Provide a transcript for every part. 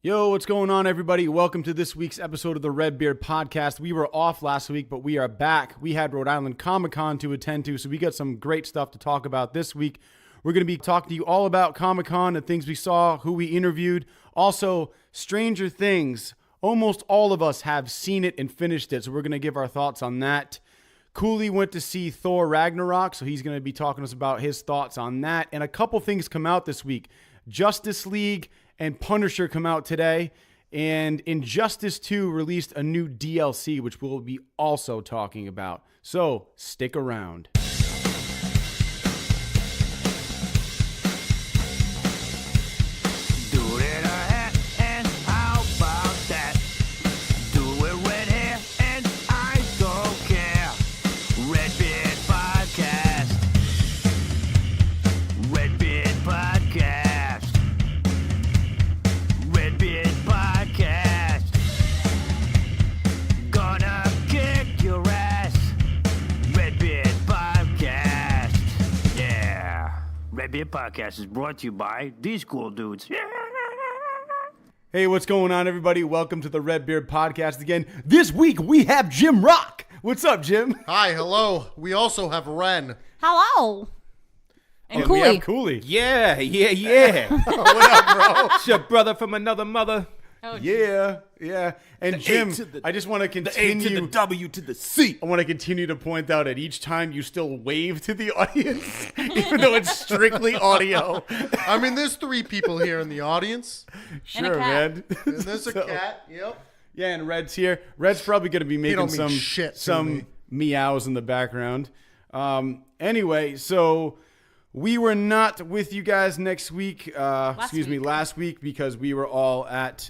Yo, what's going on, everybody? Welcome to this week's episode of the Rebeard Podcast. We were off last week, but we are back. We had Rhode Island Comic-Con to attend to, so we got some great stuff to talk about this week. We're going to be talking to you all about Comic-Con, the things we saw, who we interviewed. Also, Stranger Things. Almost all of us have seen it and finished it, so we're going to give our thoughts on that. Cooley went to see Thor Ragnarok, so he's going to be talking to us about his thoughts on that. And a couple things come out this week. Justice League and Punisher come out today, and Injustice 2 released a new DLC, which we'll be also talking about. So stick around. Rebeard Podcast is brought to you by these cool dudes. Hey, what's going on, everybody? Welcome to the Rebeard Podcast again. This week, we have Jim Rock. What's up, Jim? Hi, hello. We also have Ren. Hello. And we Cooley. have Cooley. Yeah. What up, bro? It's your brother from another mother. Oh, Yeah. And Jim, I just want to continue. The A to the W to the C. I want to continue to point out at each time you still wave to the audience, even though it's strictly audio. I mean, there's three people here in the audience. Sure, cat. man. And there's a cat. Yep. Yeah, and Red's here. Red's probably going to be making don't mean shit to some me. meows in the background. Anyway, so we were not with you guys next week. Last week, because we were all at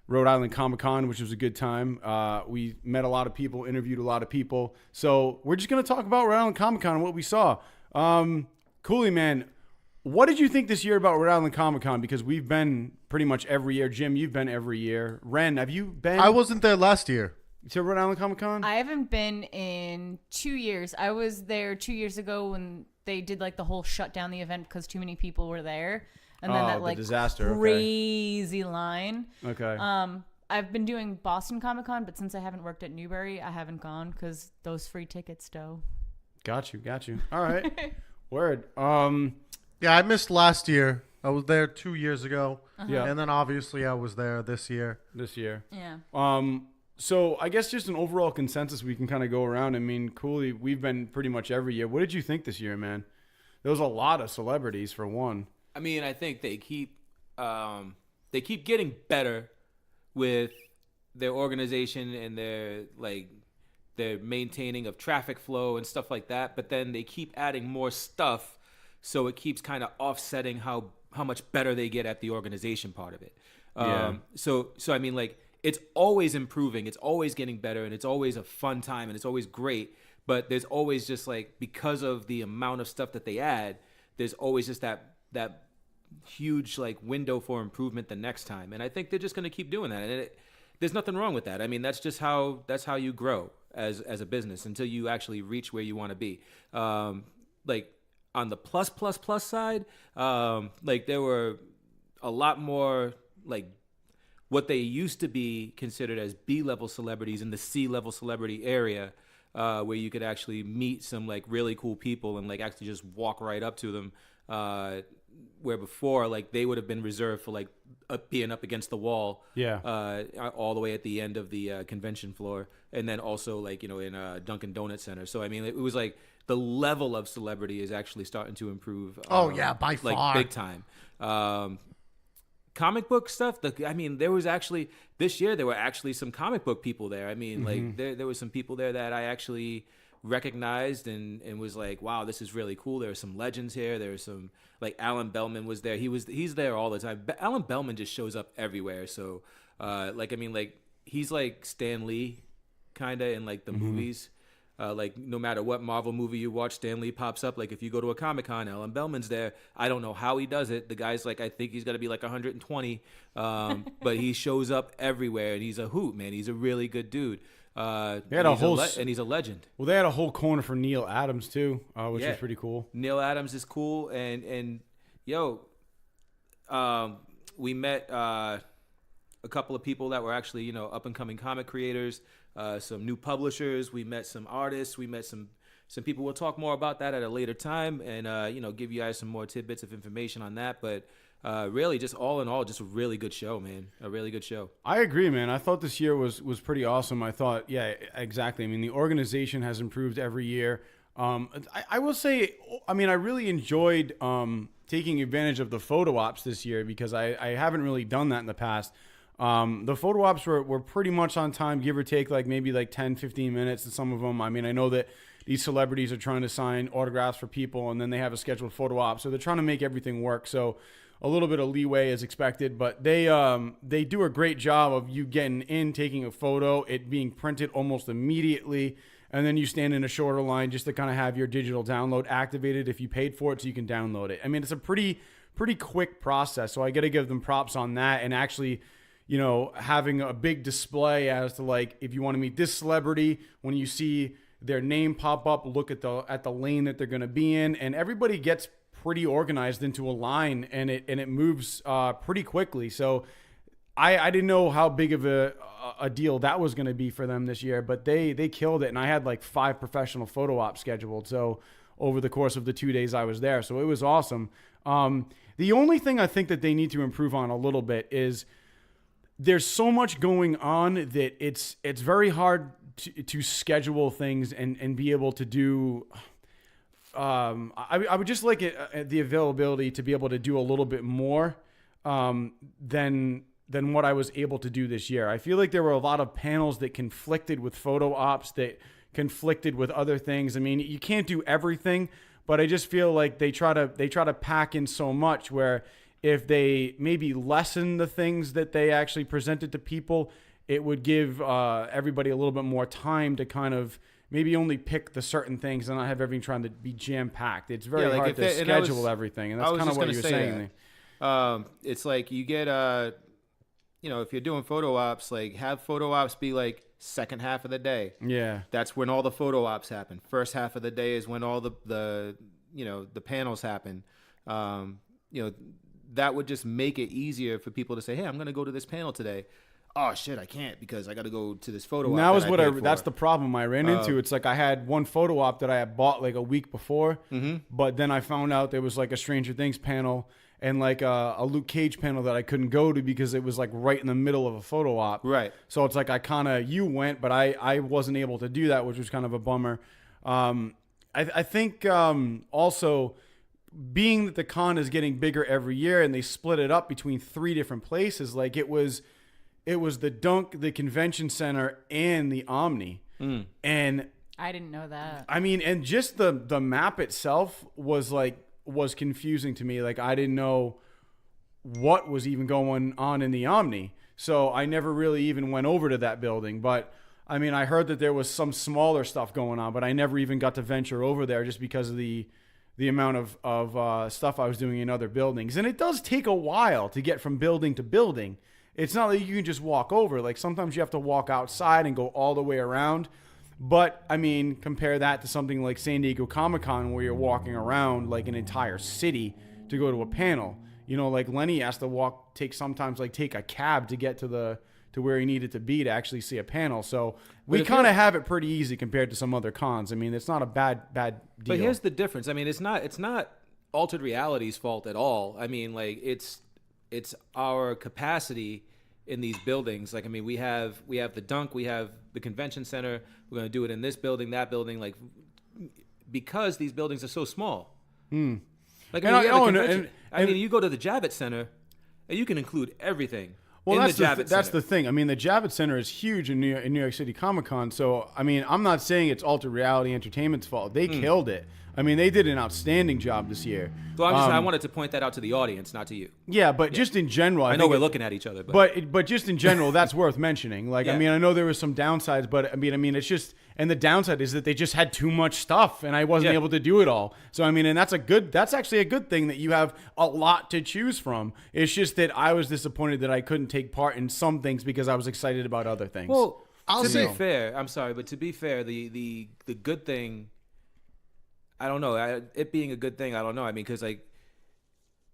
Rhode Island Comic-Con, which was a good time. We met a lot of people, interviewed a lot of people. So we're just going to talk about Rhode Island Comic-Con and what we saw. Cooley, man, what did you think this year about Rhode Island Comic-Con? Because we've been pretty much every year. Jim, you've been every year. Ren, have you been? I wasn't there last year. To Rhode Island Comic-Con? I haven't been in 2 years. I was there 2 years ago when they did like the whole shut down the event because too many people were there. And then that like disaster. crazy line. Okay. I've been doing Boston Comic Con, but since I haven't worked at Newbury, I haven't gone because those free tickets, though. Got you. All right. Word. Yeah, I missed last year. I was there 2 years ago. Yeah. And then obviously I was there this year. Yeah. So I guess just an overall consensus we can kind of go around. I mean, Cooley, we've been pretty much every year. What did you think this year, man? There was a lot of celebrities for one. I mean, I think they keep getting better with their organization and their maintaining of traffic flow and stuff like that. But then they keep adding more stuff, so it keeps kind of offsetting how much better they get at the organization part of it. So I mean, like, it's always improving, it's always getting better, and it's always a fun time, and it's always great. But there's always just like, because of the amount of stuff that they add, there's always just that huge like window for improvement the next time. And I think they're just going to keep doing that. And there's nothing wrong with that. I mean, that's how you grow as a business until you actually reach where you want to be. Like on the plus side, like there were a lot more like what they used to be considered as B-level celebrities in the C-level celebrity area, where you could actually meet some like really cool people and like actually just walk right up to them. Where before, like, they would have been reserved for like being up against the wall, all the way at the end of the convention floor, and then also like, you know, in Dunkin' Donuts Center. So I mean, it was like the level of celebrity is actually starting to improve. By far, like big time. Comic book stuff. I mean, there was actually this year there were actually some comic book people there. I mean, like there were some people there that I actually recognized and was like, wow, this is really cool. There are some legends here. There's some, like, Alan Bellman was there. He's there all the time. Alan Bellman just shows up everywhere. So like, I mean, like, he's like Stan Lee kind of in like the movies. Like, no matter what Marvel movie you watch, Stan Lee pops up. Like, if you go to a Comic-Con, Alan Bellman's there. I don't know how he does it. The guy's like, I think he's got to be like 120. But he shows up everywhere, and he's a hoot, man. He's a really good dude. And he's a legend. Well, they had a whole corner for Neil Adams too, which was pretty cool. Neil Adams is cool, and we met a couple of people that were actually, you know, up and coming comic creators, some new publishers. We met some artists. We met some people. We'll talk more about that at a later time, and you know, give you guys some more tidbits of information on that. But really, just all in all, just a really good show, man. A really good show. I agree, man. I thought this year was pretty awesome. I thought, yeah, exactly. I mean, the organization has improved every year. I will say, I mean, I really enjoyed taking advantage of the photo ops this year because I haven't really done that in the past. The photo ops were pretty much on time, give or take like maybe like 10, 15 minutes in some of them. I mean, I know that these celebrities are trying to sign autographs for people and then they have a scheduled photo op. So they're trying to make everything work. So a little bit of leeway is expected, but they do a great job of you getting in, taking a photo, it being printed almost immediately. And then you stand in a shorter line just to kind of have your digital download activated if you paid for it so you can download it. I mean, it's a pretty quick process. So I got to give them props on that and actually, you know, having a big display as to like, if you want to meet this celebrity, when you see their name pop up, look at the lane that they're going to be in, and everybody gets pretty organized into a line and it moves pretty quickly. So I didn't know how big of a deal that was going to be for them this year, but they killed it. And I had like 5 professional photo ops scheduled. So over the course of the 2 days I was there. So it was awesome. The only thing I think that they need to improve on a little bit is there's so much going on that it's very hard to schedule things and be able to do. I would just like the availability to be able to do a little bit more than what I was able to do this year. I feel like there were a lot of panels that conflicted with photo ops, that conflicted with other things. I mean, you can't do everything, but I just feel like they try to pack in so much where if they maybe lessen the things that they actually presented to people, it would give everybody a little bit more time to kind of maybe only pick the certain things and not have everything trying to be jam-packed. It's very hard to schedule everything, and that's kind of what you were saying. It's like you get, you know, if you're doing photo ops, like have photo ops be like second half of the day. Yeah. That's when all the photo ops happen. First half of the day is when all the you know, the panels happen. You know, that would just make it easier for people to say, hey, I'm going to go to this panel today. Oh shit, I can't because I got to go to this photo op. That was that's the problem I ran into. It's like I had one photo op that I had bought like a week before, but then I found out there was like a Stranger Things panel and like a Luke Cage panel that I couldn't go to because it was like right in the middle of a photo op. Right. So it's like you went, but I wasn't able to do that, which was kind of a bummer. I think also being that the con is getting bigger every year and they split it up between 3 different places, like it was the Dunk, the Convention Center, and the Omni. And I didn't know that. I mean, and just the map itself was confusing to me. Like I didn't know what was even going on in the Omni. So I never really even went over to that building. But I mean, I heard that there was some smaller stuff going on, but I never even got to venture over there just because of the amount of stuff I was doing in other buildings. And it does take a while to get from building to building. It's not like you can just walk over. Like sometimes you have to walk outside and go all the way around. But I mean, compare that to something like San Diego Comic-Con where you're walking around like an entire city to go to a panel. You know, like Lenny has to take a cab to get to where he needed to be to actually see a panel. So we kind of have it pretty easy compared to some other cons. I mean, it's not a bad deal. But here's the difference. I mean, it's not Altered Reality's fault at all. I mean, like it's our capacity in these buildings. Like, I mean, we have the Dunk, we have the Convention Center. We're going to do it in this building, that building, like because these buildings are so small. Like, I mean, you go to the Javits Center, and you can include everything. Well, that's the thing. I mean, the Javits Center is huge in New York City Comic Con. So, I mean, I'm not saying it's Altered Reality Entertainment's fault. They killed it. I mean, they did an outstanding job this year. Well, I wanted to point that out to the audience, not to you. Yeah, but just in general, I know we're looking at each other, but just in general, that's worth mentioning. Like, yeah. I mean, I know there was some downsides, but I mean, it's just, and the downside is that they just had too much stuff, and I wasn't able to do it all. So, I mean, and that's actually a good thing that you have a lot to choose from. It's just that I was disappointed that I couldn't take part in some things because I was excited about other things. Well, to be fair, I'm sorry, but to be fair, the good thing. I don't know. It being a good thing, I don't know. I mean, because like,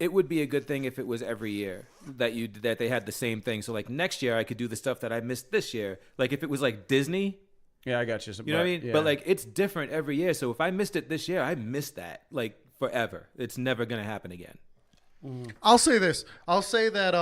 it would be a good thing if it was every year that they had the same thing. So like next year I could do the stuff that I missed this year. Like if it was like Disney, Yeah, I got you. you know what I mean? Yeah. But like it's different every year. So if I missed it this year, I missed that like forever. It's never gonna happen again. I'll say this. I'll say that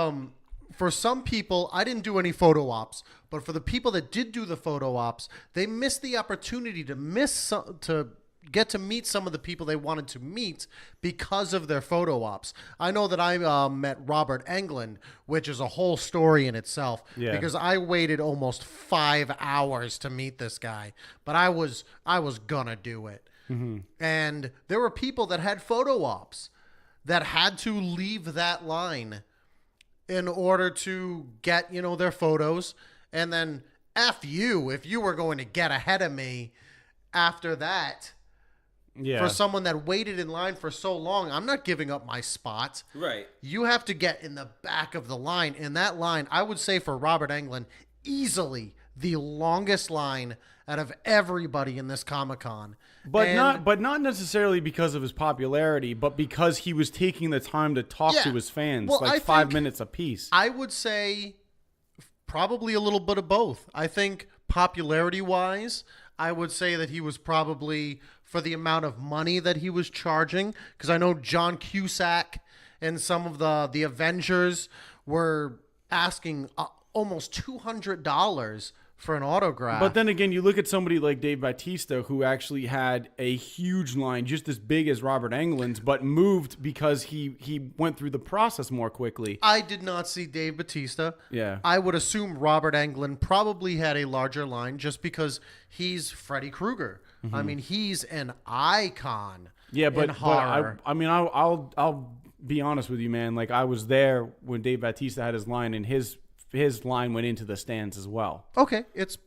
for some people, I didn't do any photo ops, but for the people that did do the photo ops, they missed the opportunity to get to meet some of the people they wanted to meet because of their photo ops. I know that I met Robert Englund, which is a whole story in itself, because I waited almost 5 hours to meet this guy, but I was gonna do it. And there were people that had photo ops that had to leave that line in order to get, their photos. And then F you, if you were going to get ahead of me after that, for someone that waited in line for so long, I'm not giving up my spot. Right. You have to get in the back of the line. In that line, I would say for Robert Englund, easily the longest line out of everybody in this Comic-Con. But not necessarily because of his popularity, but because he was taking the time to talk to his fans, Well, I 5 think- minutes a piece. I would say probably a little bit of both. I think popularity-wise, I would say that he was probably, for the amount of money that he was charging, because I know John Cusack and some of the Avengers were asking almost $200 for an autograph. But then again, you look at somebody like Dave Bautista, who actually had a huge line, just as big as Robert Englund's, but moved because he went through the process more quickly. I did not see Dave Bautista. Yeah. I would assume Robert Englund probably had a larger line just because he's Freddy Krueger. I mean, he's an icon. Yeah, in but horror. I'll be honest with you, man. Like, I was there when Dave Bautista had his line, and his line went into the stands as well. Okay,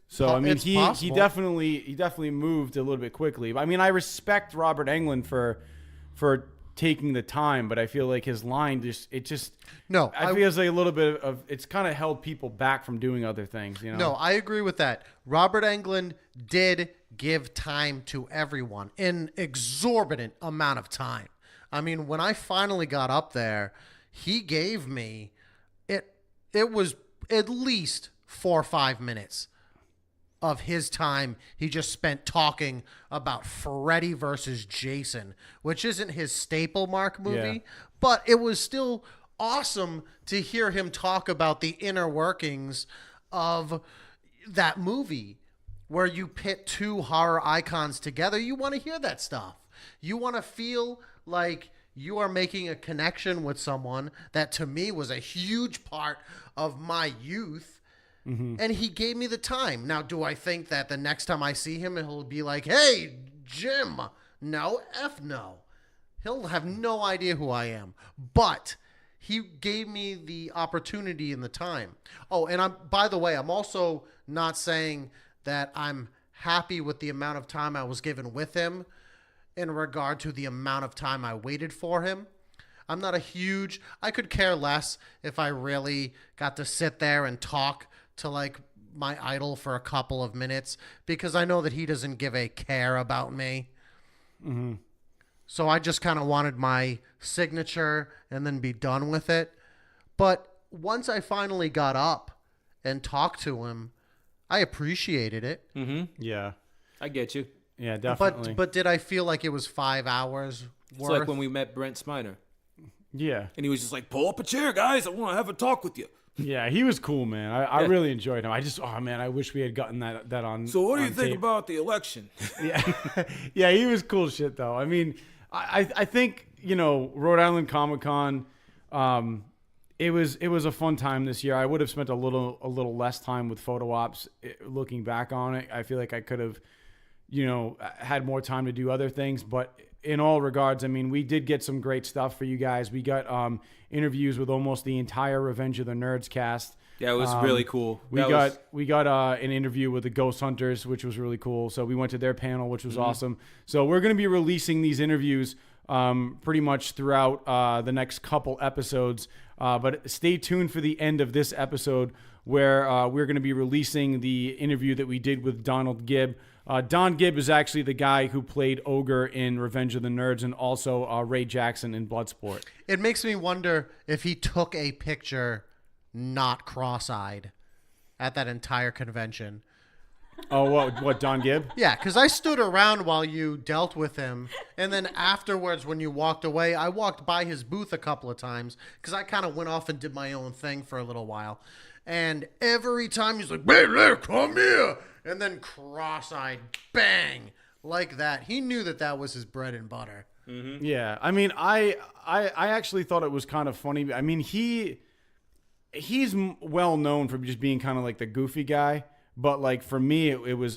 So I mean, it's he possible. definitely moved a little bit quickly. I mean, I respect Robert Englund for taking the time, but I feel like his line No, I feel it's like a little bit of it's kind of held people back from doing other things. No, I agree with that. Robert Englund did give time to everyone, an exorbitant amount of time. I mean, when I finally got up there, he gave me it was at least 4 or 5 minutes of his time he just spent talking about Freddy versus Jason, which isn't his staple Mark movie, but it was still awesome to hear him talk about the inner workings of that movie where you pit two horror icons together. You want to hear that stuff. You want to feel like you are making a connection with someone that to me was a huge part of my youth. And he gave me the time. Now, do I think that the next time I see him, he'll be like, hey, Jim? No, F no. He'll have no idea who I am. But he gave me the opportunity and the time. Oh, and by the way, I'm also not saying that I'm happy with the amount of time I was given with him in regard to the amount of time I waited for him. I'm not I could care less if I really got to sit there and talk to like my idol for a couple of minutes, because I know that he doesn't give a care about me. So I just kind of wanted my signature and then be done with it. But once I finally got up and talked to him, I appreciated it. Yeah. I get you. Yeah, definitely. But did I feel like it was 5 hours It's worth? like when we met Brent Spiner, yeah. and he was just like, "Pull up a chair, guys. I want to have a talk with you." Yeah, he was cool, man. I really enjoyed him. I wish we had gotten that on. So, what do you on think tape. about the election? Yeah, yeah, he was cool shit though. I mean, I think Rhode Island Comic Con, it was a fun time this year. I would have spent a little less time with photo ops. Looking back on it, I feel like I could have, had more time to do other things. But in all regards, I mean, we did get some great stuff for you guys. We got interviews with almost the entire Revenge of the Nerds cast. Yeah, it was really cool. We got an interview with the Ghost Hunters, which was really cool. So we went to their panel, which was awesome. So we're going to be releasing these interviews pretty much throughout the next couple episodes. But stay tuned for the end of this episode where we're going to be releasing the interview that we did with Donald Gibb. Don Gibb is actually the guy who played Ogre in Revenge of the Nerds and also Ray Jackson in Bloodsport. It makes me wonder if he took a picture not cross-eyed at that entire convention. Oh, what Don Gibb? Yeah, because I stood around while you dealt with him, and then afterwards when you walked away, I walked by his booth a couple of times because I kind of went off and did my own thing for a little while. And every time he's like, "Hey, come here," and then cross-eyed, bang, like that. He knew that was his bread and butter. Mm-hmm. Yeah, I mean, I actually thought it was kind of funny. I mean, he's well known for just being kind of like the goofy guy. But like for me,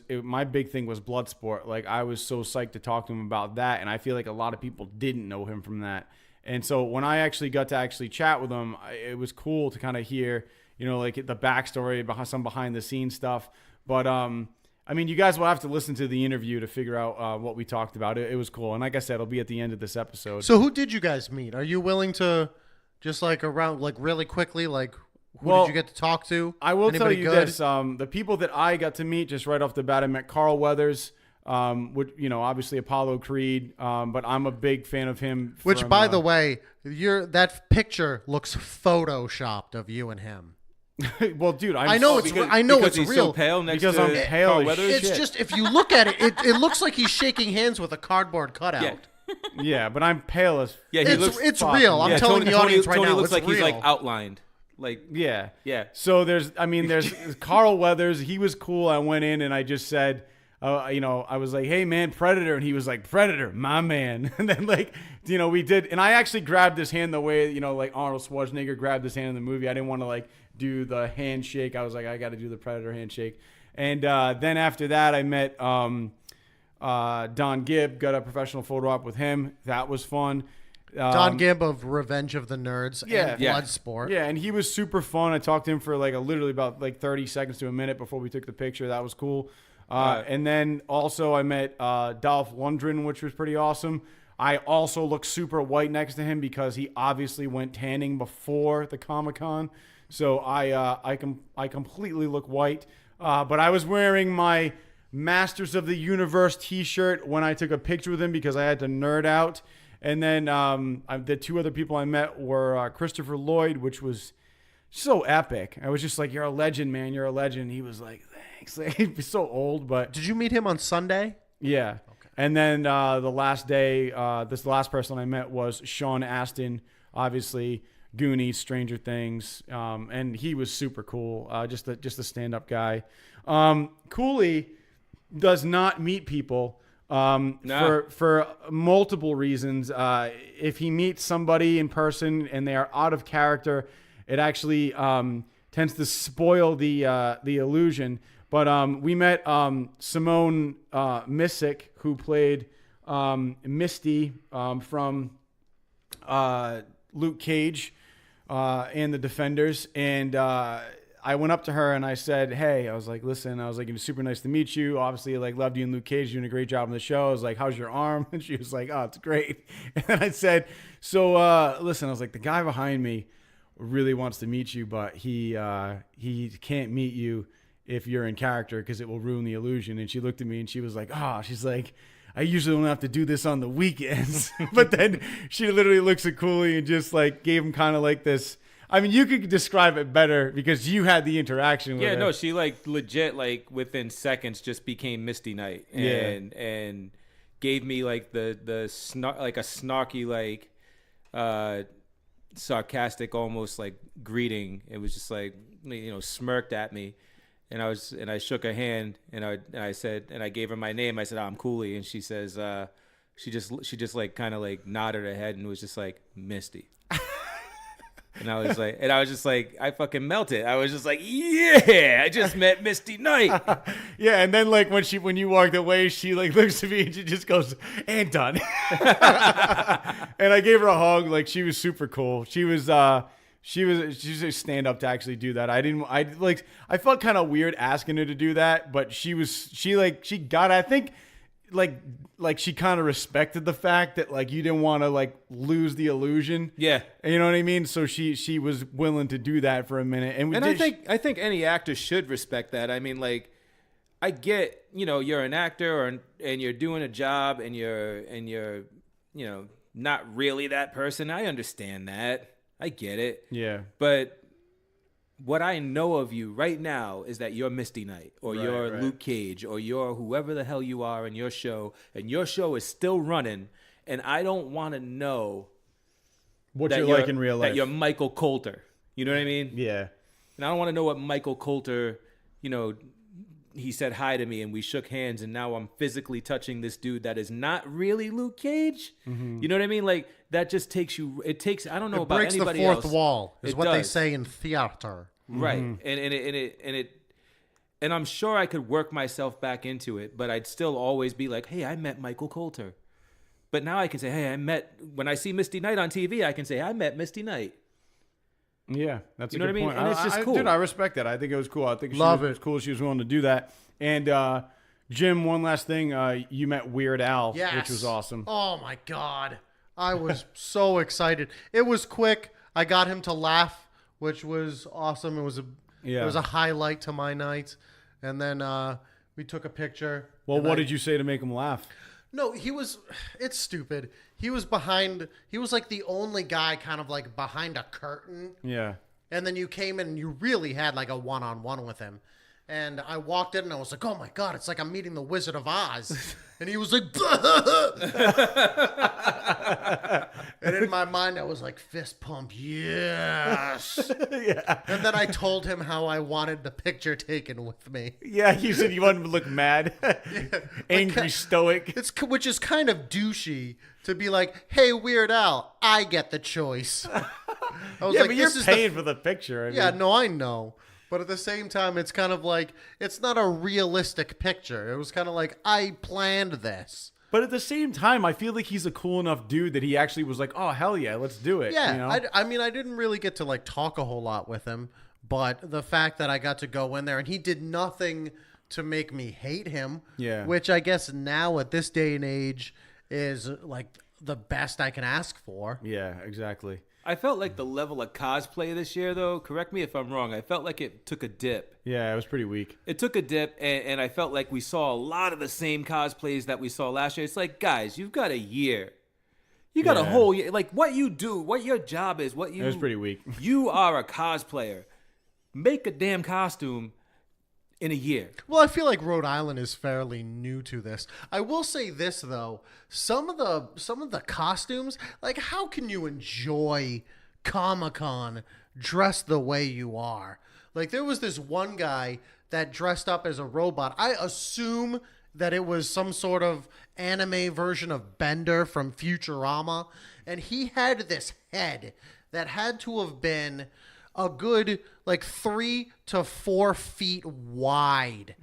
my big thing was Bloodsport. Like I was so psyched to talk to him about that, and I feel like a lot of people didn't know him from that. And so when I actually got to chat with him, it was cool to kind of hear, like the backstory behind some behind the scenes stuff. But I mean, you guys will have to listen to the interview to figure out what we talked about. It was cool, and like I said, it'll be at the end of this episode. So who did you guys meet? Are you willing to just like around like really quickly like? Who did you get to talk to? I will Anybody tell you good? this: the people that I got to meet just right off the bat, I met Carl Weathers, obviously Apollo Creed, but I'm a big fan of him. Which, by the way, that picture looks photoshopped of you and him. Well, dude, I know it's because he's real so pale next because to I'm pale Carl as Weathers. shit. It's just if you look at it, it looks like he's shaking hands with a cardboard cutout. Yeah. Yeah, but I'm pale as. Yeah, It's real. I'm telling the audience right Tony now. looks It's like real. he's like outlined. Like Yeah. yeah. So there's Carl Weathers. He was cool. I went in and I just said, I was like, "Hey man, Predator," and he was like, "Predator, my man." And then we did, and I actually grabbed his hand the way like Arnold Schwarzenegger grabbed his hand in the movie. I didn't want to do the handshake. I was like, I got to do the Predator handshake. And then after that, I met Don Gibb. Got a professional photo op with him. That was fun. Don Gibb of Revenge of the Nerds and Yeah. Bloodsport. Yeah, and he was super fun. I talked to him for literally about 30 seconds to a minute before we took the picture. That was cool. And then also I met Dolph Lundgren, which was pretty awesome. I also looked super white next to him because he obviously went tanning before the Comic-Con. So I completely look white. But I was wearing my Masters of the Universe t-shirt when I took a picture with him because I had to nerd out. And then the two other people I met were Christopher Lloyd, which was so epic. I was just like, "You're a legend, man. You're a legend." He was like, "Thanks." He's so old, but Did you meet him on Sunday? yeah. Okay. And then the last day, this last person I met was Sean Astin, obviously Goonies, Stranger Things, and he was super cool. Just a stand-up guy. Cooley does not meet people. For multiple reasons. If he meets somebody in person and they are out of character, it actually tends to spoil the illusion. But we met Simone Missick, who played Misty from Luke Cage and the Defenders, and I went up to her and I said, "Hey," I was like, "Listen," I was like, "It was super nice to meet you. Obviously, loved you in Luke Cage. You're doing a great job on the show." I was like, "How's your arm?" And she was like, "Oh, it's great." And then I said, "So, listen," I was like, "The guy behind me really wants to meet you, but he can't meet you if you're in character because it will ruin the illusion." And she looked at me and she was like, she's like, "I usually don't have to do this on the weekends." But then she literally looks at Cooley and just gave him kind of this. I mean, you could describe it better because you had the interaction with her. Yeah, no, she legit within seconds just became Misty Knight and gave me a snarky sarcastic almost greeting. It was just smirked at me, and I shook her hand and I said, and I gave her my name. I said, "I'm Cooley," and she says she just kind of nodded her head and was just like, "Misty." And I was just like, I fucking melted. I was just like, "Yeah, I just met Misty Knight." Yeah, and then when you walked away, she looks at me and she just goes, "And done." And I gave her a hug. She was super cool. She's a stand up to actually do that. I felt kind of weird asking her to do that, but she got, I think like she kind of respected the fact that like you didn't want to like lose the illusion. Yeah. You know what I mean? So she was willing to do that for a minute. And I think any actor should respect that. I mean, like, I get, you're an actor and you're doing a job and you're not really that person. I understand that. I get it. Yeah. But what I know of you right now is that you're Misty Knight or you're Luke Cage or you're whoever the hell you are in your show, and your show is still running, and I don't want to know what you're like in real life. That you're Michael Coulter. You know what I mean? Yeah. And I don't want to know what Michael Coulter, he said hi to me and we shook hands and now I'm physically touching this dude that is not really Luke Cage. Mm-hmm. You know what I mean? Like, that just takes you, I don't know about anybody else. It breaks the fourth wall is what they say in theater. Right. And I'm sure I could work myself back into it, but I'd still always be like, hey, I met Michael Coulter. But now I can say, hey, when I see Misty Knight on TV, I can say, I met Misty Knight. Yeah, that's a good what I mean? point. And it's just cool. Dude, I respect that. I think it was cool. I think it was cool she was willing to do that. And Jim, one last thing. You met Weird Al, which was awesome. Oh, my God. I was so excited. It was quick. I got him to laugh, which was awesome. It was a highlight to my night. And then we took a picture. Well, what did you say to make him laugh? No, it's stupid. He was like the only guy kind of like behind a curtain. Yeah. And then you came in and you really had like a one-on-one with him. And I walked in and I was like, oh my God, it's like I'm meeting the Wizard of Oz. And he was like, and in my mind I was like, fist pump, yes. Yeah. And then I told him how I wanted the picture taken with me. Yeah, you said you wanted to look mad, angry, stoic. Which is kind of douchey to be like, hey, Weird Al, I get the choice. I was but you're paying for the picture. No, I know. But at the same time, it's kind of like, it's not a realistic picture. It was kind of like, I planned this. But at the same time, I feel like he's a cool enough dude that he actually was like, oh, hell yeah, let's do it. Yeah, I mean, I didn't really get to like talk a whole lot with him. But the fact that I got to go in there and he did nothing to make me hate him. Yeah. Which I guess now at this day and age is like the best I can ask for. Yeah, exactly. I felt like the level of cosplay this year, though, correct me if I'm wrong, I felt like it took a dip. Yeah, it was pretty weak. It took a dip, and I felt like we saw a lot of the same cosplays that we saw last year. It's like, guys, you've got a year. You got a whole year. Like, what you do, what your job is, It was pretty weak. You are a cosplayer. Make a damn costume in a year. Well, I feel like Rhode Island is fairly new to this. I will say this though, some of the costumes, like how can you enjoy Comic-Con dressed the way you are? Like there was this one guy that dressed up as a robot. I assume that it was some sort of anime version of Bender from Futurama, and he had this head that had to have been a good like 3 to 4 feet wide.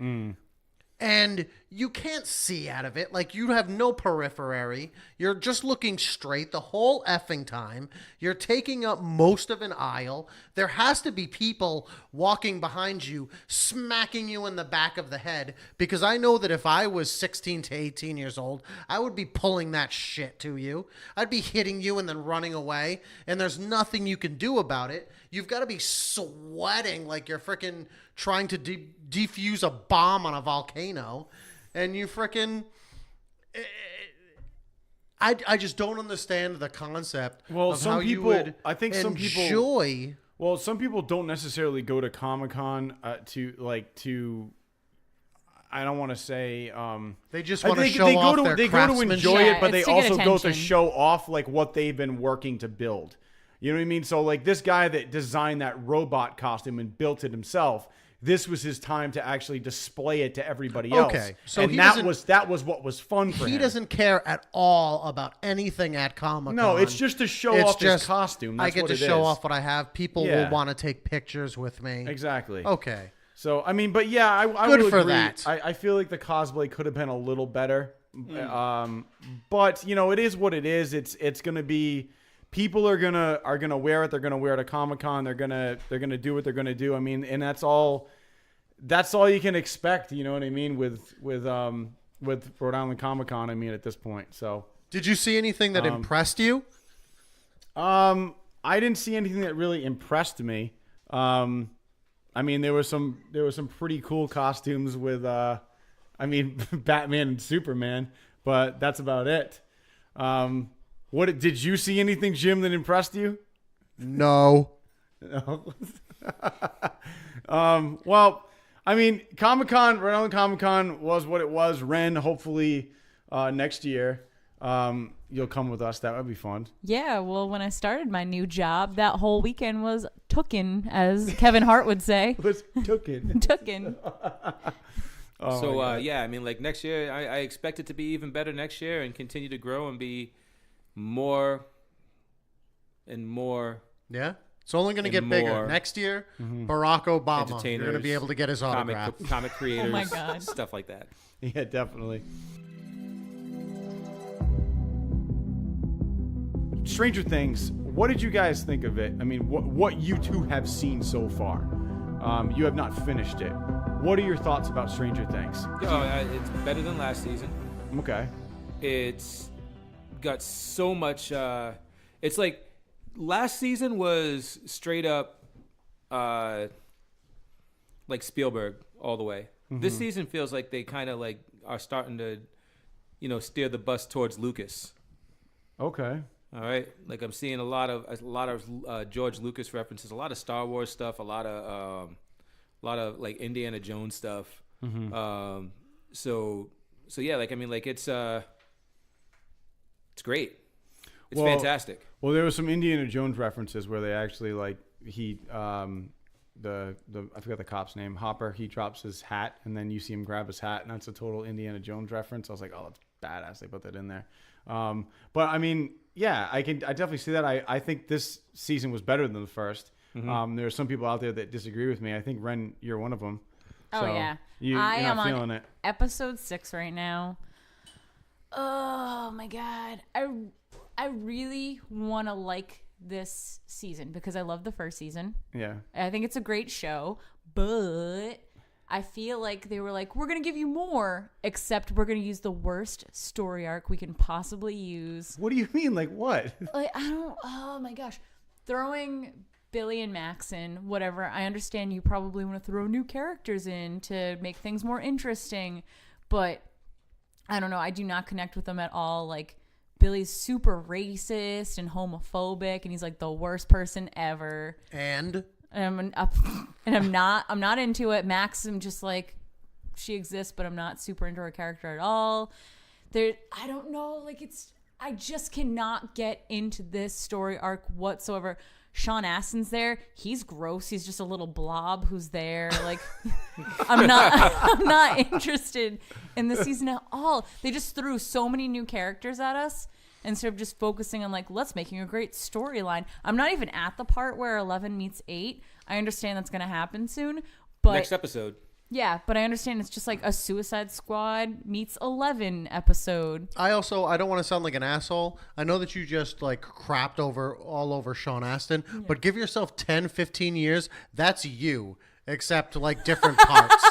And you can't see out of it. Like you have no periphery. You're just looking straight the whole effing time. You're taking up most of an aisle. There has to be people walking behind you, smacking you in the back of the head. Because I know that if I was 16 to 18 years old, I would be pulling that shit to you. I'd be hitting you and then running away. And there's nothing you can do about it. You've got to be sweating like you're freaking trying to defuse a bomb on a volcano. And you freaking... I just don't understand the concept of how you would enjoy... Well, some people don't necessarily go to Comic-Con to... I don't want to say... they just want to show off their They go to enjoy it, but they also go to attention. show off like what they've been working to build. You know what I mean? So like this guy that designed that robot costume and built it himself, this was his time to actually display it to everybody else. Okay, so and that was what was fun for him. He doesn't care at all about anything at Comic-Con. No, it's just to show off his costume. That's I get what to it show is. off what I have. People will want to take pictures with me. Exactly. Okay. So I mean, but yeah, I Good would for agree. that. I feel like the cosplay could have been a little better. But you know, it is what it is. It's gonna be. People are gonna wear it. They're gonna wear it at Comic-Con. They're gonna do what they're gonna do. I mean, and that's all you can expect. You know what I mean? With with Rhode Island Comic Con. I mean, at this point, so. Did you see anything that impressed you? I didn't see anything that really impressed me. I mean, there were some pretty cool costumes with, Batman and Superman, but that's about it. What did you see anything, Jim, that impressed you? No. No. Well, I mean, Comic-Con, Rhode Island Comic-Con was what it was. Ren, hopefully next year, you'll come with us. That would be fun. Yeah, well, when I started my new job, that whole weekend was tookin', as Kevin Hart would say. Let's tookin'. Tookin'. Yeah, I mean, like next year, I expect it to be even better next year and continue to grow and be more and more. Yeah. It's only going to get bigger. Next year, Barack Obama. You're going to be able to get his autograph. Comic creators. Oh my God. Stuff like that. Yeah, definitely. Stranger Things, what did you guys think of it? I mean, what you two have seen so far? You have not finished it. What are your thoughts about Stranger Things? It's better than last season. Okay. It's got so much. It's like last season was straight up like Spielberg all the way. This season feels like they kind of like are starting to, steer the bus towards Lucas. Okay. All right, like I'm seeing a lot of George Lucas references, a lot of Star Wars stuff, a lot of like Indiana Jones stuff. So yeah, like I mean, like it's great. It's fantastic. Well, there was some Indiana Jones references where they actually like I forgot the cop's name, Hopper. He drops his hat, and then you see him grab his hat, and that's a total Indiana Jones reference. I was like, oh, that's badass. They put that in there. But I mean, yeah, I definitely see that. I think this season was better than the first. There are some people out there that disagree with me. I think Ren, you're one of them. Oh so yeah, you're I am not feeling on it. episode 6 right now. Oh my God, I really want to like this season because I love the first season. Yeah, I think it's a great show, but I feel like they were like, we're going to give you more, except we're going to use the worst story arc we can possibly use. What do you mean? Like what? Like, oh my gosh. Throwing Billy and Max in, whatever. I understand you probably want to throw new characters in to make things more interesting, but I don't know. I do not connect with them at all. Like, Billy's super racist and homophobic, and he's like the worst person ever. And I'm not into it. Max, I'm just like, she exists, but I'm not super into her character at all. I don't know. Like, I just cannot get into this story arc whatsoever. Sean Astin's there. He's gross. He's just a little blob who's there. Like, I'm not interested in the season at all. They just threw so many new characters at us instead of just focusing on like, let's making a great storyline. I'm not even at the part where 11 meets 8. I understand that's going to happen soon, but Next episode. Yeah, but I understand it's just like a Suicide Squad meets 11 episode. I don't want to sound like an asshole. I know that you just like crapped all over Sean Astin, but give yourself 10, 15 years. That's you, except like different parts.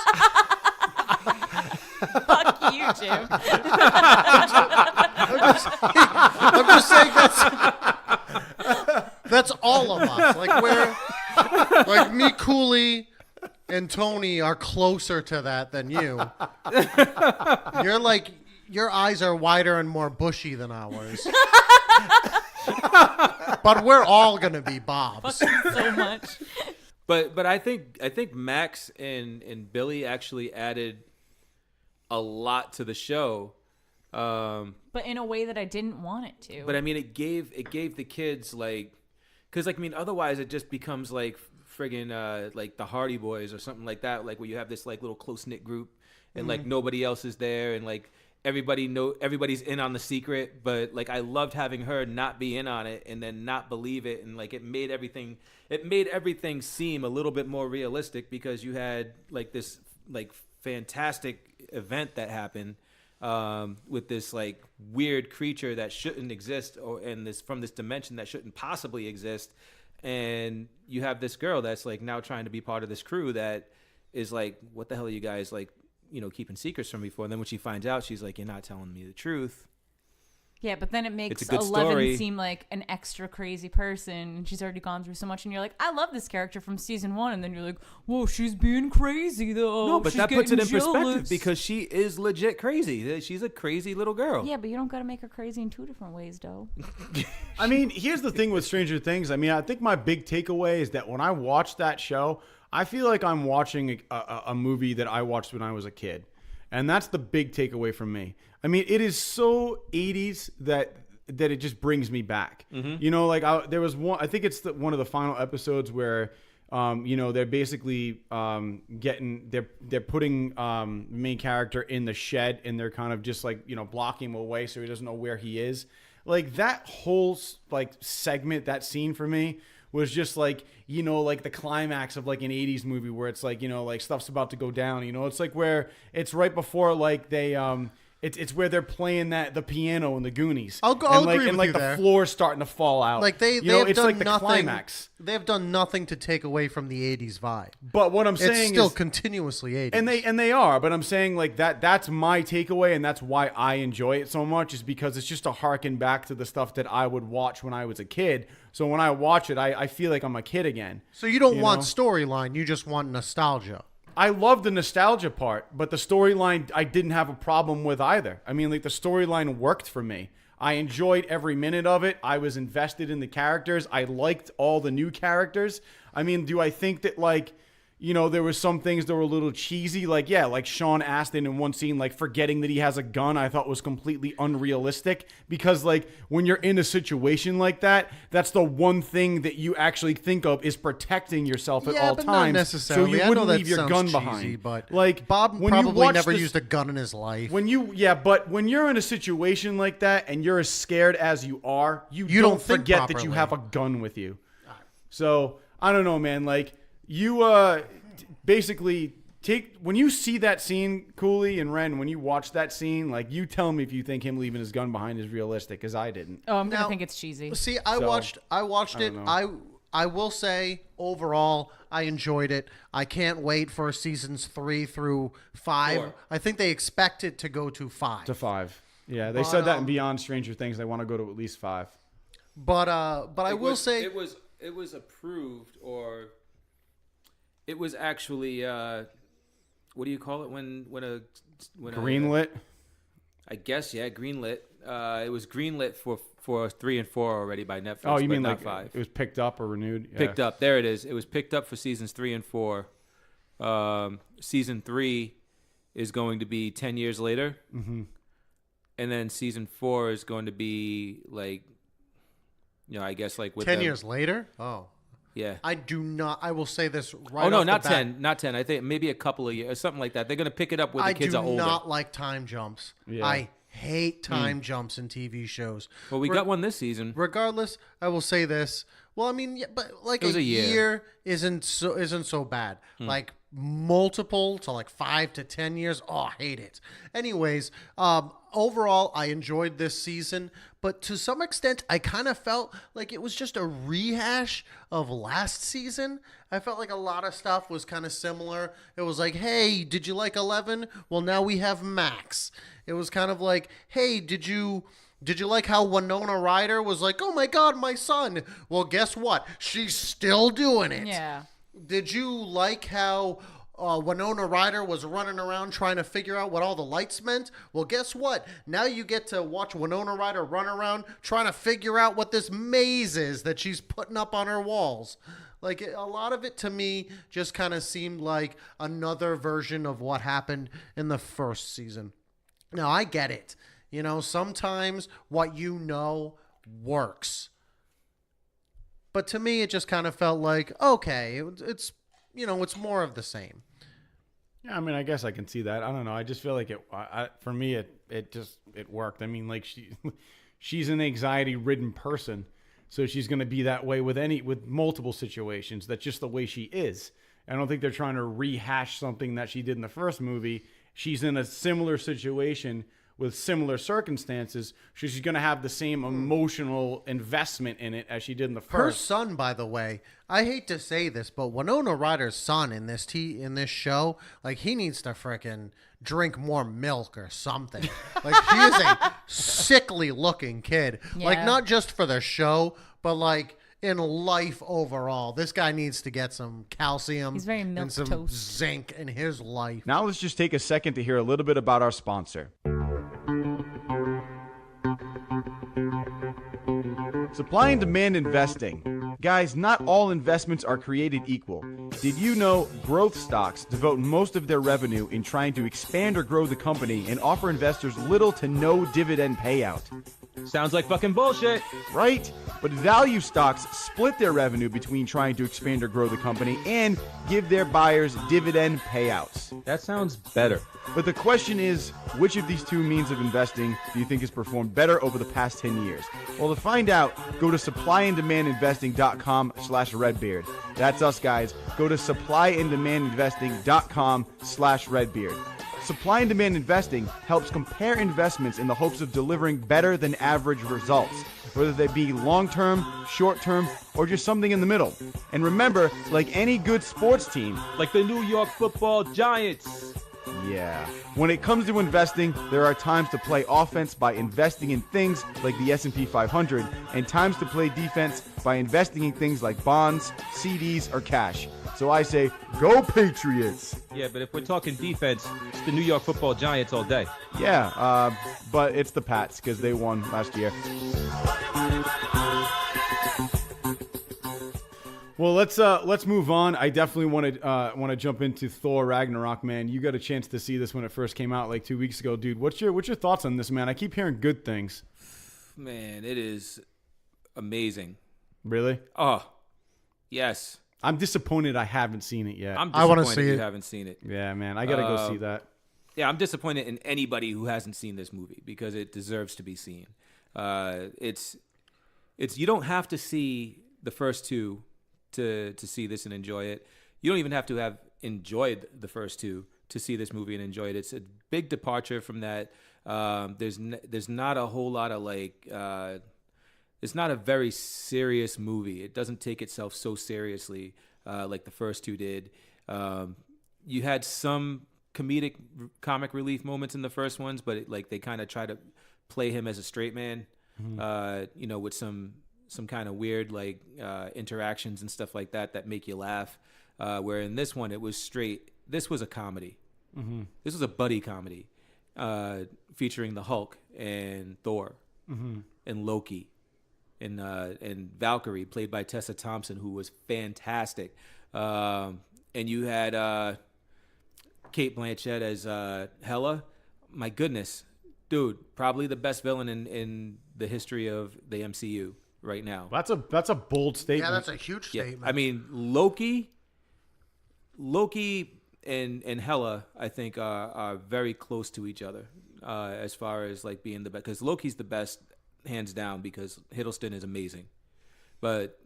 Fuck you, Jim. I'm just saying that's all of us. Like like me, Cooley, and Tony are closer to that than you. You're like, your eyes are wider and more bushy than ours. But we're all gonna be Bobs. So much. But I think Max and Billy actually added a lot to the show. But in a way that I didn't want it to. But I mean, it gave the kids like, because like I mean, otherwise it just becomes like friggin' like the Hardy Boys or something like that, like where you have this like little close knit group and like nobody else is there and like everybody's in on the secret, but like I loved having her not be in on it and then not believe it, and like it made everything seem a little bit more realistic because you had like this like fantastic event that happened with this like weird creature that shouldn't exist from this dimension that shouldn't possibly exist. And you have this girl that's like now trying to be part of this crew that is like, what the hell are you guys like, keeping secrets from me for. And then when she finds out, she's like, "You're not telling me the truth." Yeah, but then it makes It's a good 11 story. seem like an extra crazy person, and she's already gone through so much, and you're like, I love this character from season 1, and then you're like, whoa, she's being crazy though. No, but She's that puts it in getting perspective jealous. because she is legit crazy. She's a crazy little girl. Yeah, but you don't gotta make her crazy in 2 different ways, though. I mean, here's the thing with Stranger Things. I mean, I think my big takeaway is that when I watch that show, I feel like I'm watching a movie that I watched when I was a kid. And that's the big takeaway from me. I mean, it is so 80s that it just brings me back. You know, like there was one, I think it's one of the final episodes where, they're basically they're putting main character in the shed, and they're kind of just like, blocking him away so he doesn't know where he is. Like that whole like segment, that scene for me was just like, like the climax of like an 80s movie where it's like, like stuff's about to go down, it's like where it's right before like they, it's where they're playing the piano in the Goonies. I'll and agree with like you the there. floor's starting to fall out. Like they have it's done like the nothing. climax. They have done nothing to take away from the 80s vibe. But what I'm saying It's still is, continuously 80s. and they are, but I'm saying like that's my takeaway, and that's why I enjoy it so much, is because it's just a harken back to the stuff that I would watch when I was a kid. So when I watch it, I feel like I'm a kid again. So you don't You want know? storyline, you just want nostalgia. I love the nostalgia part, but the storyline I didn't have a problem with either. I mean, like the storyline worked for me. I enjoyed every minute of it. I was invested in the characters. I liked all the new characters. I mean, do I think that like, there were some things that were a little cheesy, like Sean Astin in one scene, like forgetting that he has a gun, I thought was completely unrealistic, because like when you're in a situation like that, that's the one thing that you actually think of is protecting yourself at all but times. not necessarily. So you I wouldn't know that leave your sounds gun cheesy, behind. but like Bob when you probably watch never this- used a gun in his life. but when you're in a situation like that and you're as scared as you are, you don't don't think forget that you properly. have a gun with you. So I don't know, man. Like you basically when you see that scene, Cooley and Ren, when you watch that scene, like you tell me if you think him leaving his gun behind is realistic, because I didn't. Oh, I'm Now- gonna think it's cheesy. See, I So, watched it. don't know. I will say overall I enjoyed it. I can't wait for seasons 3 through 5. 4. I think they expect it to go to 5. To 5. Yeah, they But, said that in Beyond Stranger Things. They want to go to at least 5. But I will say it was approved, or it was actually what do you call it when a Greenlit. I guess, yeah, greenlit. It was greenlit for 3 and 4 already by Netflix. Oh, you but mean not like 5? it was picked up or renewed? Yeah. Picked up. There it is. It was picked up for seasons 3 and 4. Season 3 is going to be 10 years later, and then season 4 is going to be like, I guess like with 10 them. years later. Oh, Yeah. I do not. I will say this right. Oh no, off the not bat. 10, not 10. I think maybe a couple of years, or something like that. They're gonna pick it up when the I kids do are older. not like time jumps. Yeah. I hate time jumps in TV shows. Well, we got one this season. Regardless, I will say this. Well, I mean, yeah, but like It was a a year. year isn't so bad. Like multiple to like 5 to 10 years. Oh, I hate it. Anyways, overall, I enjoyed this season, but to some extent, I kind of felt like it was just a rehash of last season. I felt like a lot of stuff was kind of similar. It was like, hey, did you like 11? Well, now we have Max. It was kind of like, hey, did you like how Winona Ryder was like, oh my God, my son? Well, guess what? She's still doing it. Yeah. Did you like how Winona Ryder was running around trying to figure out what all the lights meant? Well, guess what? Now you get to watch Winona Ryder run around trying to figure out what this maze is that she's putting up on her walls. Like, a lot of it to me just kind of seemed like another version of what happened in the first season. Now, I get it. Sometimes what works. But to me, it just kind of felt like, okay, it's more of the same. Yeah, I mean, I guess I can see that. I don't know. I just feel like for me, it worked. I mean, like she's an anxiety-ridden person, so she's going to be that way with multiple situations. That's just the way she is. I don't think they're trying to rehash something that she did in the first movie. She's in a similar situation with similar circumstances, so she's going to have the same emotional investment in it as she did in the Her first. son, by the way, I hate to say this, but Winona Ryder's son in this show, like, he needs to frickin' drink more milk or something. Like, he is a sickly looking kid. Like, Yeah. not just for the show, but like in life overall. This guy needs to get some calcium He's very and some milquetoast. zinc in his life. Now let's just take a second to hear a little bit about our sponsor. Supply and demand investing. Guys, not all investments are created equal. Did you know growth stocks devote most of their revenue in trying to expand or grow the company and offer investors little to no dividend payout? Sounds like fucking bullshit. Right? But value stocks split their revenue between trying to expand or grow the company and give their buyers dividend payouts. That sounds better. But the question is, which of these two means of investing do you think has performed better over the past 10 years? Well, to find out, go to supplyanddemandinvesting.com/Redbeard. That's us, guys. Go to supplyanddemandinvesting.com/Redbeard. Supply and demand investing helps compare investments in the hopes of delivering better than average results, whether they be long-term, short-term, or just something in the middle. And remember, like any good sports team, Like the New York Football Giants. yeah. When it comes to investing, there are times to play offense by investing in things like the S&P 500 and times to play defense by investing in things like bonds, CDs, or cash. So I say, go Patriots! Yeah, but if we're talking defense, it's the New York Football Giants all day. Yeah, but it's the Pats because they won last year. Well, let's move on. I definitely want to jump into Thor Ragnarok, man. You got a chance to see this when it first came out like 2 weeks ago, dude. What's your thoughts on this, man? I keep hearing good things. Man, it is amazing. Really? Oh, yes. I'm disappointed I haven't seen it yet. I'm I wanna disappointed see you it. haven't seen it. Yeah, man. I gotta go see that. Yeah, I'm disappointed in anybody who hasn't seen this movie because it deserves to be seen. It's you don't have to see the first two to see this and enjoy it. You don't even have to have enjoyed the first two to see this movie and enjoy it. It's a big departure from that. There's not a whole lot of like. It's not a very serious movie. It doesn't take itself so seriously like the first two did. You had some comic relief moments in the first ones, but they kind of try to play him as a straight man, with some kind of weird interactions and stuff like that make you laugh. Where in this one, it was straight. This was a comedy. Mm-hmm. This was a buddy comedy featuring the Hulk and Thor and Loki. And Valkyrie, played by Tessa Thompson, who was fantastic. And you had Kate Blanchett as Hela. My goodness, dude, probably the best villain in the history of the MCU right now. That's a bold statement. Yeah, that's a huge statement. I mean, Loki and Hela, I think, are very close to each other as far as being the best. Because Loki's the best, hands down, because Hiddleston is amazing. But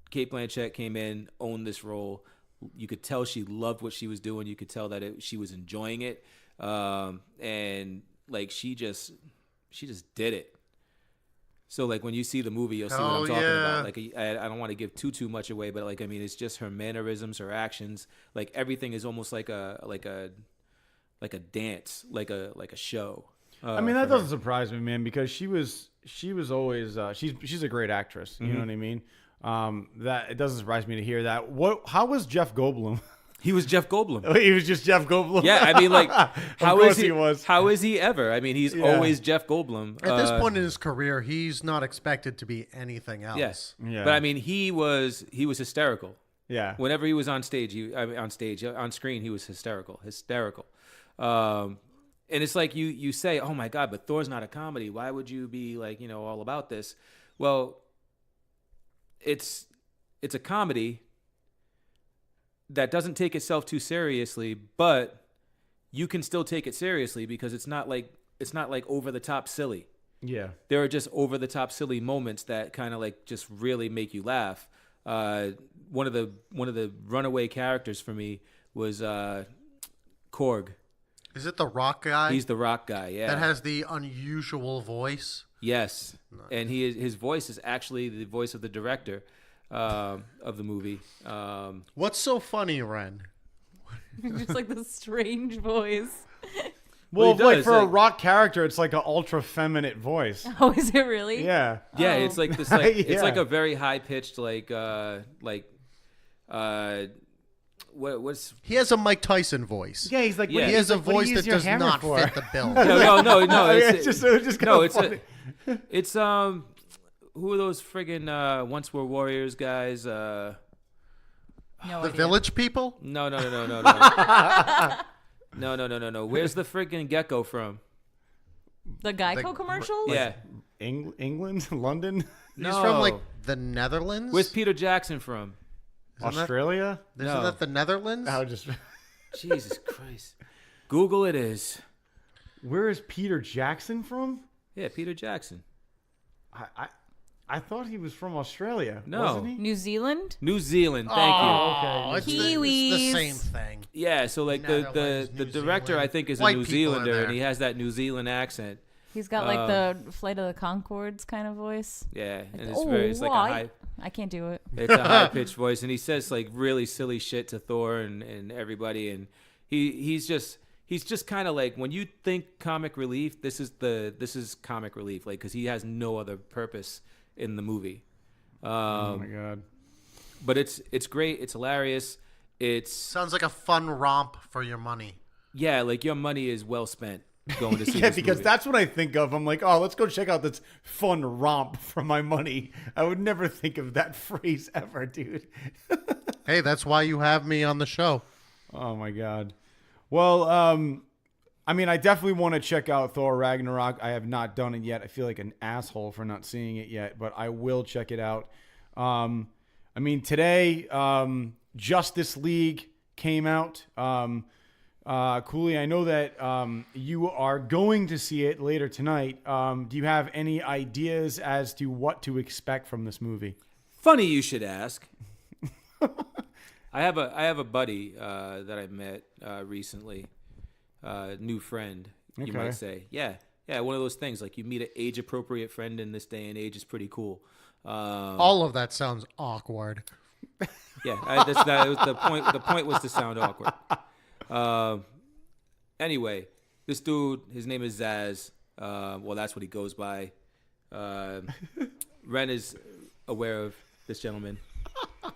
Kate Blanchett came in, owned this role. You could tell she loved what she was doing. You could tell that she was enjoying it, and she just did it. So when you see the movie, you'll see what I'm talking about. I don't want to give too much away, but it's just her mannerisms, her actions. Everything is almost like a dance, like a show. That doesn't surprise me, man, because she was always she's a great actress. You know what I mean? That it doesn't surprise me to hear that. How was Jeff Goldblum? He was Jeff Goldblum. He was just Jeff Goldblum. Yeah, how is he? Was. How is he ever? He's always Jeff Goldblum. At this point in his career, he's not expected to be anything else. Yes. Yeah. But he was hysterical. Yeah. Whenever he was on stage, on screen, he was hysterical. And it's you say, oh my God, but Thor's not a comedy. Why would you be all about this? Well, it's a comedy that doesn't take itself too seriously, but you can still take it seriously because it's not like over the top silly. Yeah. There are just over the top silly moments that kind of just really make you laugh. One of the runaway characters for me was Korg. Is it the Rock guy? He's the Rock guy. Yeah. That has the unusual voice. Yes, and his voice is actually the voice of the director of the movie. What's so funny, Ren? Just like the strange voice. Well, he like does, for a like- rock character, it's like an ultra feminine voice. Oh, is it really? Yeah. Yeah, Oh. it's like this. Like Yeah. it's like a very high pitched what's He has a Mike Tyson voice. Yeah, he's like, Yeah. He has a what do you voice use that your does hammer not for? fit the bill. no. It's just no, kinda it's funny. it's who are those friggin' once were warriors guys? No The idea. Village People? No. No. Where's the friggin' gecko from? The Geico commercials? Yeah. England, London, No. He's from like the Netherlands. Where's Peter Jackson from? Isn't that- Australia. Isn't No. that the Netherlands? I just, Jesus Christ. Google it is. where is Peter Jackson from? Yeah, Peter Jackson. I thought he was from Australia. No. Wasn't he? New Zealand? New Zealand. Thank Oh, Okay. it's the Kiwis. same thing. you. Yeah, so like the Netherlands, the New director Zealand. I think is a White New people are Zealander there. and he has that New Zealand accent. He's got like the Flight of the Conchords kind of voice. Yeah, and it's like a why? high I can't do it. it's a high pitched voice and he says like really silly shit to Thor and everybody and he's just kind of like when you think comic relief, this is comic relief like cuz he has no other purpose in the movie. Oh my god. But it's great, it's hilarious. It's Sounds like a fun romp for your money. yeah, like your money is well spent going to see Yeah, this because movie. that's what I think of. I'm like, oh, let's go check out this fun romp for my money. I would never think of that phrase ever, dude. Hey, that's why you have me on the show. Oh my god. Well, I mean, I definitely want to check out Thor Ragnarok. I have not done it yet. I feel like an asshole for not seeing it yet, but I will check it out. I mean, today, Justice League came out. Cooley, I know that you are going to see it later tonight. Do you have any ideas as to what to expect from this movie? Funny you should ask. I have a buddy that I met recently, new friend, you Okay. might say. Yeah, one of those things like you meet an age appropriate friend in this day and age is pretty cool. All of that sounds awkward. Yeah, that was the point. The point was to sound awkward. Anyway, this dude, his name is Zaz. Well, that's what he goes by. Ren is aware of this gentleman.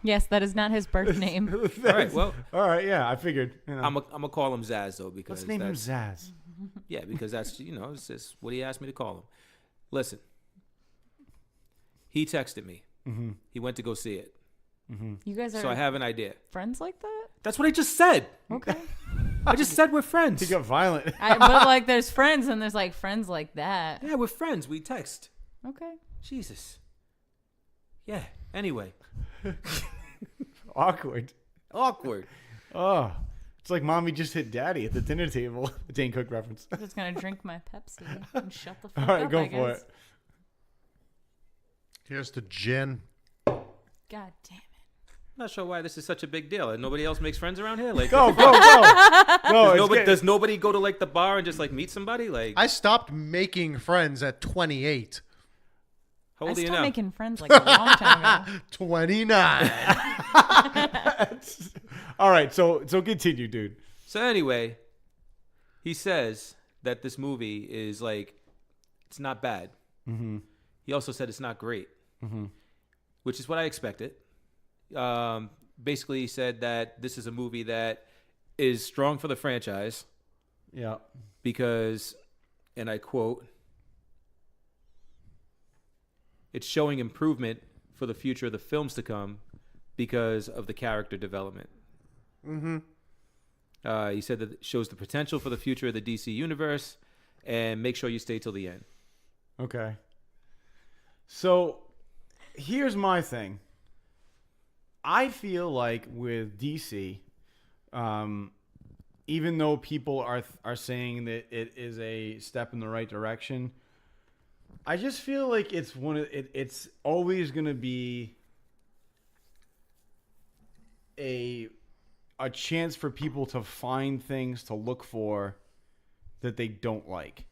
Yes, that is not his birth name. All right, well, All right, yeah, I figured. You know. I'm gonna call him Zaz though because Let's name him that's- Zaz. Yeah, because that's it's just what he asked me to call him. Listen, he texted me. Mm-hmm. He went to go see it, You guys are so I have an idea. friends like that? That's what I just said. Okay. I just said we're friends. He got violent. But like there's friends and there's like friends like that. Yeah, we're friends. We text. Okay. Jesus. Yeah. Anyway, Awkward. awkward. Oh, it's like mommy just hit daddy at the dinner table. Dane Cook reference. I'm just gonna drink my Pepsi and shut the fuck All right, up. go I for guess. it. Here's the gin. God damn it. I'm not sure why this is such a big deal. Nobody else makes friends around here. Like, Go. No, does nobody go to like the bar and just like meet somebody? Like, I stopped making friends at 28. how I old are you stopped now? making friends like a long time ago. 29. All right, so continue, dude. So anyway, he says that this movie is like, it's not bad. Mm-hmm. He also said it's not great, which is what I expected. Basically, he said that this is a movie that is strong for the franchise Yeah. because, and I quote, it's showing improvement for the future of the films to come because of the character development. He said that it shows the potential for the future of the DC universe, and make sure you stay till the end. Okay. So here's my thing. I feel like with DC, even though people are saying that it is a step in the right direction, I just feel like it's always going to be a chance for people to find things to look for that they don't like.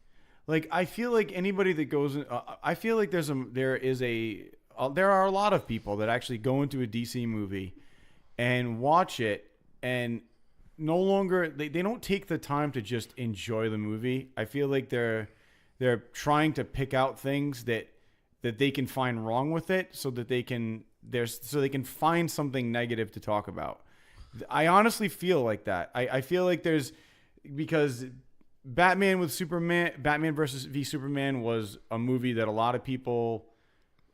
Like, I feel like anybody that goes, I feel like there are a lot of people that actually go into a DC movie and watch it and no longer, they don't take the time to just enjoy the movie. I feel like they're trying to pick out things that they can find wrong with it so that they can find something negative to talk about. I honestly feel like that. I feel like because Batman versus v Superman was a movie that a lot of people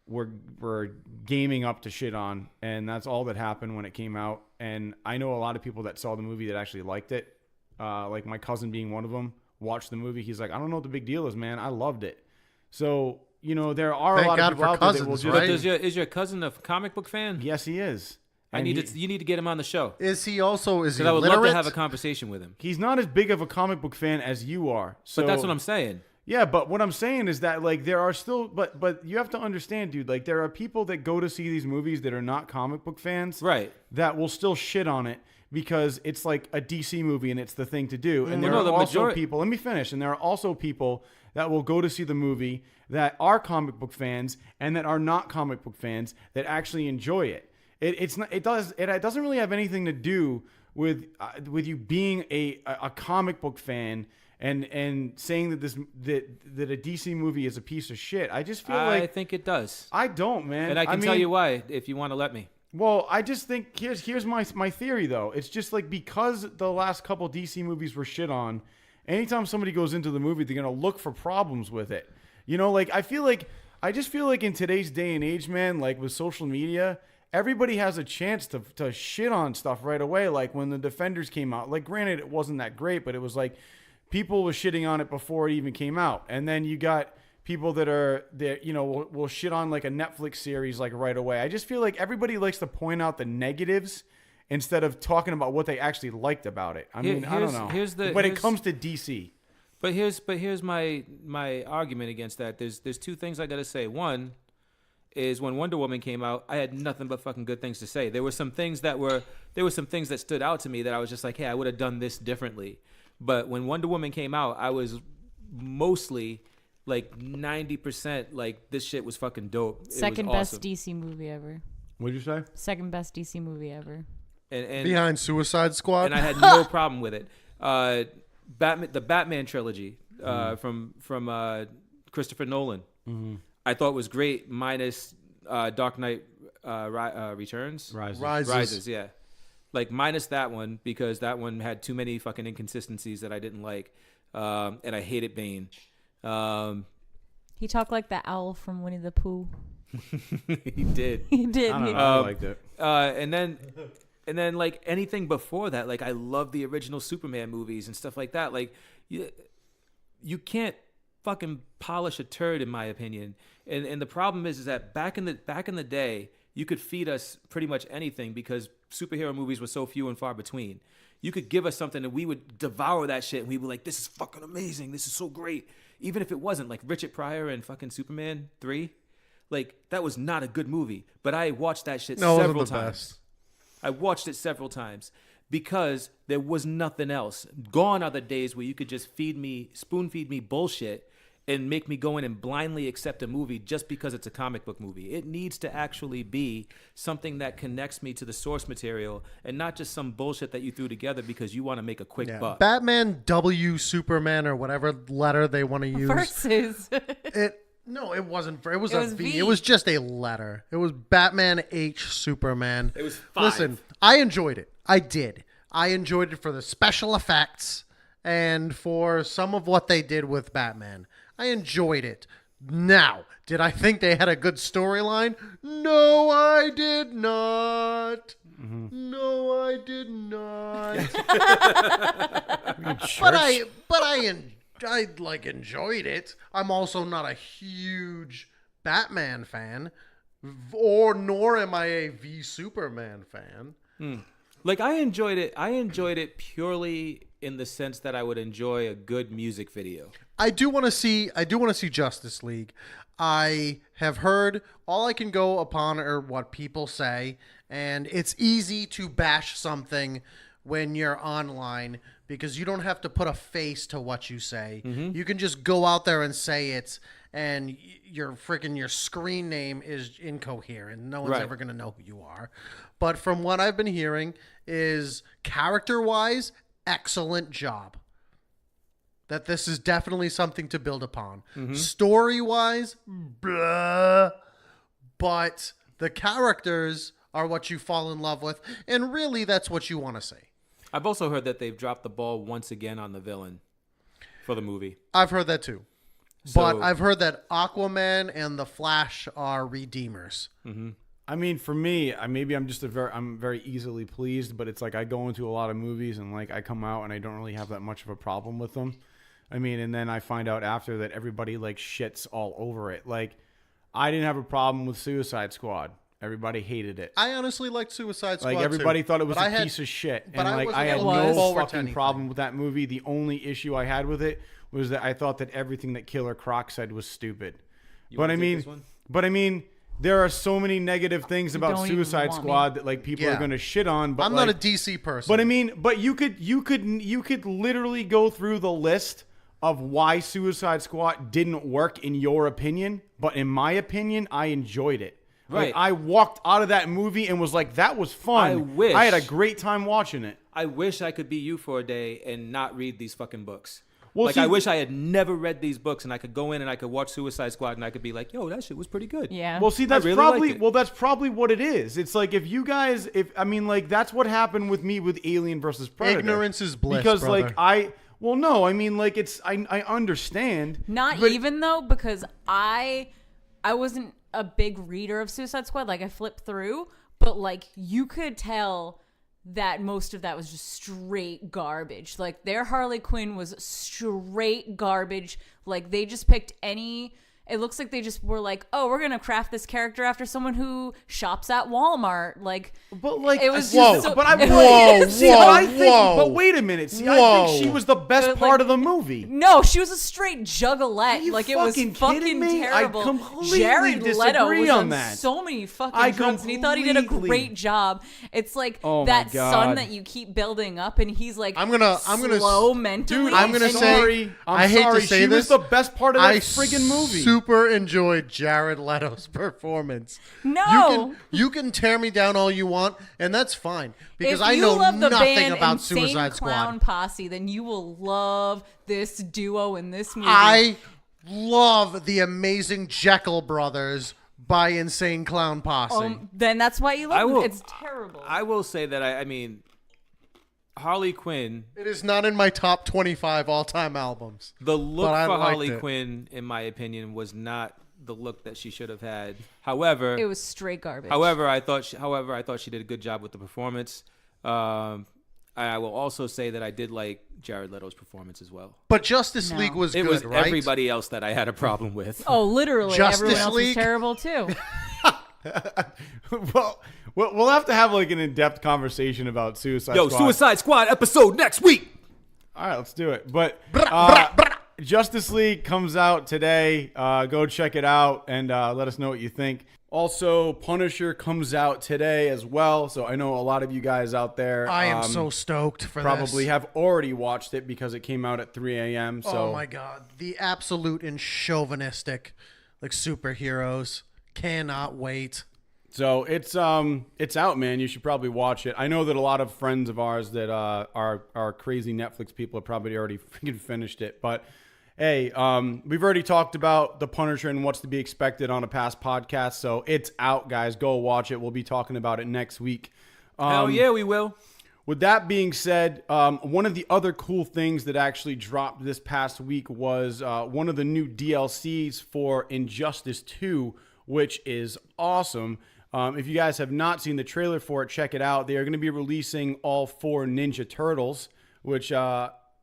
were gaming up to shit on, and that's all that happened when it came out. And I know a lot of people that saw the movie that actually liked it. Like my cousin being one of them, watched the movie. He's like, I don't know what the big deal is, man. I loved it. So, there are Thank a lot God of people for out there that cousins, will right? just... But is your cousin a comic book fan? Yes, he is. You need to get him on the show. Is he literate? I would love to have a conversation with him. He's not as big of a comic book fan as you are. So, But that's what I'm saying. Yeah, but what I'm saying is that, like, there are still... But you have to understand, dude, like, there are people that go to see these movies that are not comic book fans. Right. That will still shit on it because it's like a DC movie and it's the thing to do. And there No, are the also majority- people... Let me finish. And there are also people that will go to see the movie that are comic book fans and that are not comic book fans that actually enjoy it. It doesn't really have anything to do with you being a comic book fan and saying that that a DC movie is a piece of shit. I just feel I like think it does. I don't, man. And I can tell you why if you want to let me. Well, I just think here's my theory though. It's just like because the last couple DC movies were shit on, anytime somebody goes into the movie, they're gonna look for problems with it. Like I just feel like in today's day and age, man, like with social media, everybody has a chance to shit on stuff right away. Like when the Defenders came out, like granted it wasn't that great, but it was like people were shitting on it before it even came out. And then you got people that will shit on like a Netflix series like right away. I just feel like everybody likes to point out the negatives instead of talking about what they actually liked about it. I mean, I don't know. When it comes to DC. But here's my argument against that. There's two things I gotta say. One is when Wonder Woman came out, I had nothing but fucking good things to say. There were some things that stood out to me that I was just like, hey, I would have done this differently. But when Wonder Woman came out, I was mostly like 90% like this shit was fucking dope. Second it was best awesome. DC movie ever. What'd you say? Second best DC movie ever. And behind Suicide Squad. And I had no problem with it. The Batman trilogy from Christopher Nolan, I thought was great, minus Dark Knight Returns. Rises, yeah. Like minus that one because that one had too many fucking inconsistencies that I didn't like, and I hated Bane. He talked like the owl from Winnie the Pooh. He did. He did. I don't know. I liked it. And then like anything before that, like I love the original Superman movies and stuff like that. Like you can't fucking polish a turd, in my opinion. And the problem is that back in the day, you could feed us pretty much anything because superhero movies were so few and far between. You could give us something and we would devour that shit and we'd be like, this is fucking amazing. This is so great. Even if it wasn't, like Richard Pryor and fucking Superman 3. Like, that was not a good movie. But I watched that shit several times. Best. I watched it several times because there was nothing else. Gone are the days where you could just spoon feed me bullshit and make me go in and blindly accept a movie just because it's a comic book movie. It needs to actually be something that connects me to the source material and not just some bullshit that you threw together because you want to make a quick buck. Batman W Superman or whatever letter they want to use. Versus. No, it wasn't. It was a V. V. It was just a letter. It was Batman H Superman. It was 5. Listen, I enjoyed it. I did. I enjoyed it for the special effects and for some of what they did with Batman. I enjoyed it. Now, did I think they had a good storyline? No, I did not. Mm-hmm. No, I did not. but I enjoyed it. I'm also not a huge Batman fan, nor am I a V Superman fan. Like I enjoyed it. I enjoyed it purely in the sense that I would enjoy a good music video. I do want to see Justice League. I have heard all I can go upon are what people say, and it's easy to bash something when you're online because you don't have to put a face to what you say. You can just go out there and say it, and your screen name is incoherent. No one's Right. ever going to know who you are. But from what I've been hearing is character-wise, excellent job. That this is definitely something to build upon. Story-wise, blah. But the characters are what you fall in love with, and really that's what you want to see. I've also heard that they've dropped the ball once again on the villain for the movie. I've heard that too. But So- I've heard that Aquaman and the Flash are redeemers. I mean, for me, maybe I'm just I'm very easily pleased, but it's like I go into a lot of movies and like I come out and I don't really have that much of a problem with them. I mean, and then I find out after that everybody like shits all over it. Like, I didn't have a problem with Suicide Squad. Everybody hated it. I honestly liked Suicide Squad Like, everybody too, thought it was but a I had- piece of shit. but And I like, wasn't I had looking no forward to fucking anything. problem with that movie. The only issue I had with it was that I thought that everything that Killer Croc said was stupid. But wanna I take mean, this one? there are so many negative things about don't even Suicide want me. Squad that like people are Yeah. going to shit on. But I'm like, not a DC person. But I mean, but you could literally go through the list of why Suicide Squad didn't work in your opinion, but in my opinion, I enjoyed it. Right. Like, I walked out of that movie and was like, that was fun. I wish- I had a great time watching it. I wish I could be you for a day and not read these fucking books. Well, Like, see- I wish I had never read these books and I could go in and I could watch Suicide Squad and I could be like, yo, that shit was pretty good. Yeah. Well, see, that's really probably liked it. that's probably what it is. It's like that's what happened with me with Alien versus Predator. Ignorance is bliss, because brother. I understand. Not but- even though, because I wasn't a big reader of Suicide Squad. Like, I flipped through, but like you could tell that most of that was just straight garbage. Like, their Harley Quinn was straight garbage. Like, they just picked any. It looks like they just were like, oh, we're gonna craft this character after someone who shops at Walmart. Like, But like, it was whoa, just so, but I it whoa, was- see, whoa, I think, whoa. but wait a minute, see, I Whoa. think she was the best But, part like, of the movie. No, she was a straight juggalette. you Like, it was fucking fucking kidding me? I terrible. completely Jared Leto disagree was on on that. so many fucking I drugs, and he thought he did a completely- great job. It's like Oh my that God. son that you keep building up, and he's like I'm gonna slow mentally. Dude, I'm gonna and- say- sorry. I hate to sorry. say she this, was the best part of that I friggin' movie. super enjoyed Jared Leto's performance. No. You can tear me down all you want, and that's fine because if I you know love the nothing band about Insane Suicide Clown Squad. Posse, then you will love this duo in this movie. I love the amazing Jekyll Brothers by Insane Clown Posse. Then that's why you I love will- it. It's terrible. I will say that I mean, Harley Quinn, It is not in my top 25 all-time albums. the look But I for liked Harley it. Quinn, in my opinion, was not the look that she should have had. However, it was straight garbage. I thought she did a good job with the performance. I will also say that I did like Jared Leto's performance as well. But Justice No. League was It good, was right? everybody else that I had a problem with. Oh, literally, Justice everyone else League? was terrible too. well, we'll have to have like an in-depth conversation about Suicide Yo, Squad. Suicide Squad episode next week. All right, let's do it. But Justice League comes out today. Go check it out and let us know what you think. Also, Punisher comes out today as well. So I know a lot of you guys out there I am so stoked for probably this. have already watched it because it came out at 3 a.m. So Oh my god, the absolute and chauvinistic like superheroes. Cannot wait. So it's out, man. You should probably watch it. I know that a lot of friends of ours that are crazy Netflix people have probably already freaking finished it. But hey, we've already talked about The Punisher and what's to be expected on a past podcast. So it's out, guys. Go watch it. We'll be talking about it next week. Hell yeah, we will. With that being said, one of the other cool things that actually dropped this past week was one of the new DLCs for Injustice 2, which is awesome. If you guys have not seen the trailer for it, check it out. They are going to be releasing all 4 Ninja Turtles, which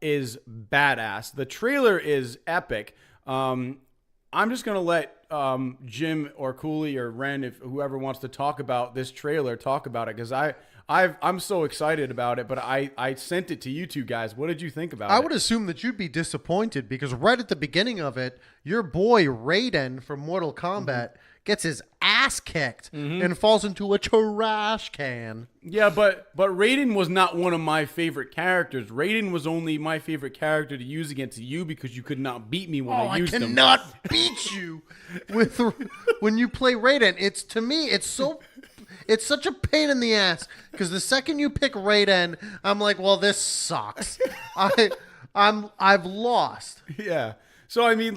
is badass. The trailer is epic. I'm just going to let Jim or Cooley or Ren, if whoever wants to talk about this trailer, talk about it, because I'm so excited about it, but I sent it to you two guys. What did you think about it? I would assume that you'd be disappointed because right at the beginning of it, your boy Raiden from Mortal Kombat gets his ass kicked and falls into a trash can. Yeah, but Raiden was not one of my favorite characters. Raiden was only my favorite character to use against you because you could not beat me when I used him. I cannot beat you when you play Raiden. To me, it's such a pain in the ass because the second you pick Raiden, I'm like, well, this sucks. I've lost. Yeah. So I mean,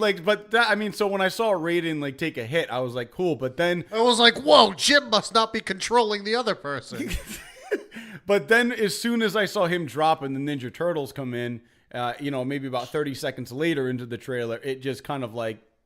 so when I saw Raiden take a hit, I was like, cool. But then I was like, whoa, Jim must not be controlling the other person. But then as soon as I saw him drop and the Ninja Turtles come in, maybe about 30 seconds later into the trailer, it just kind of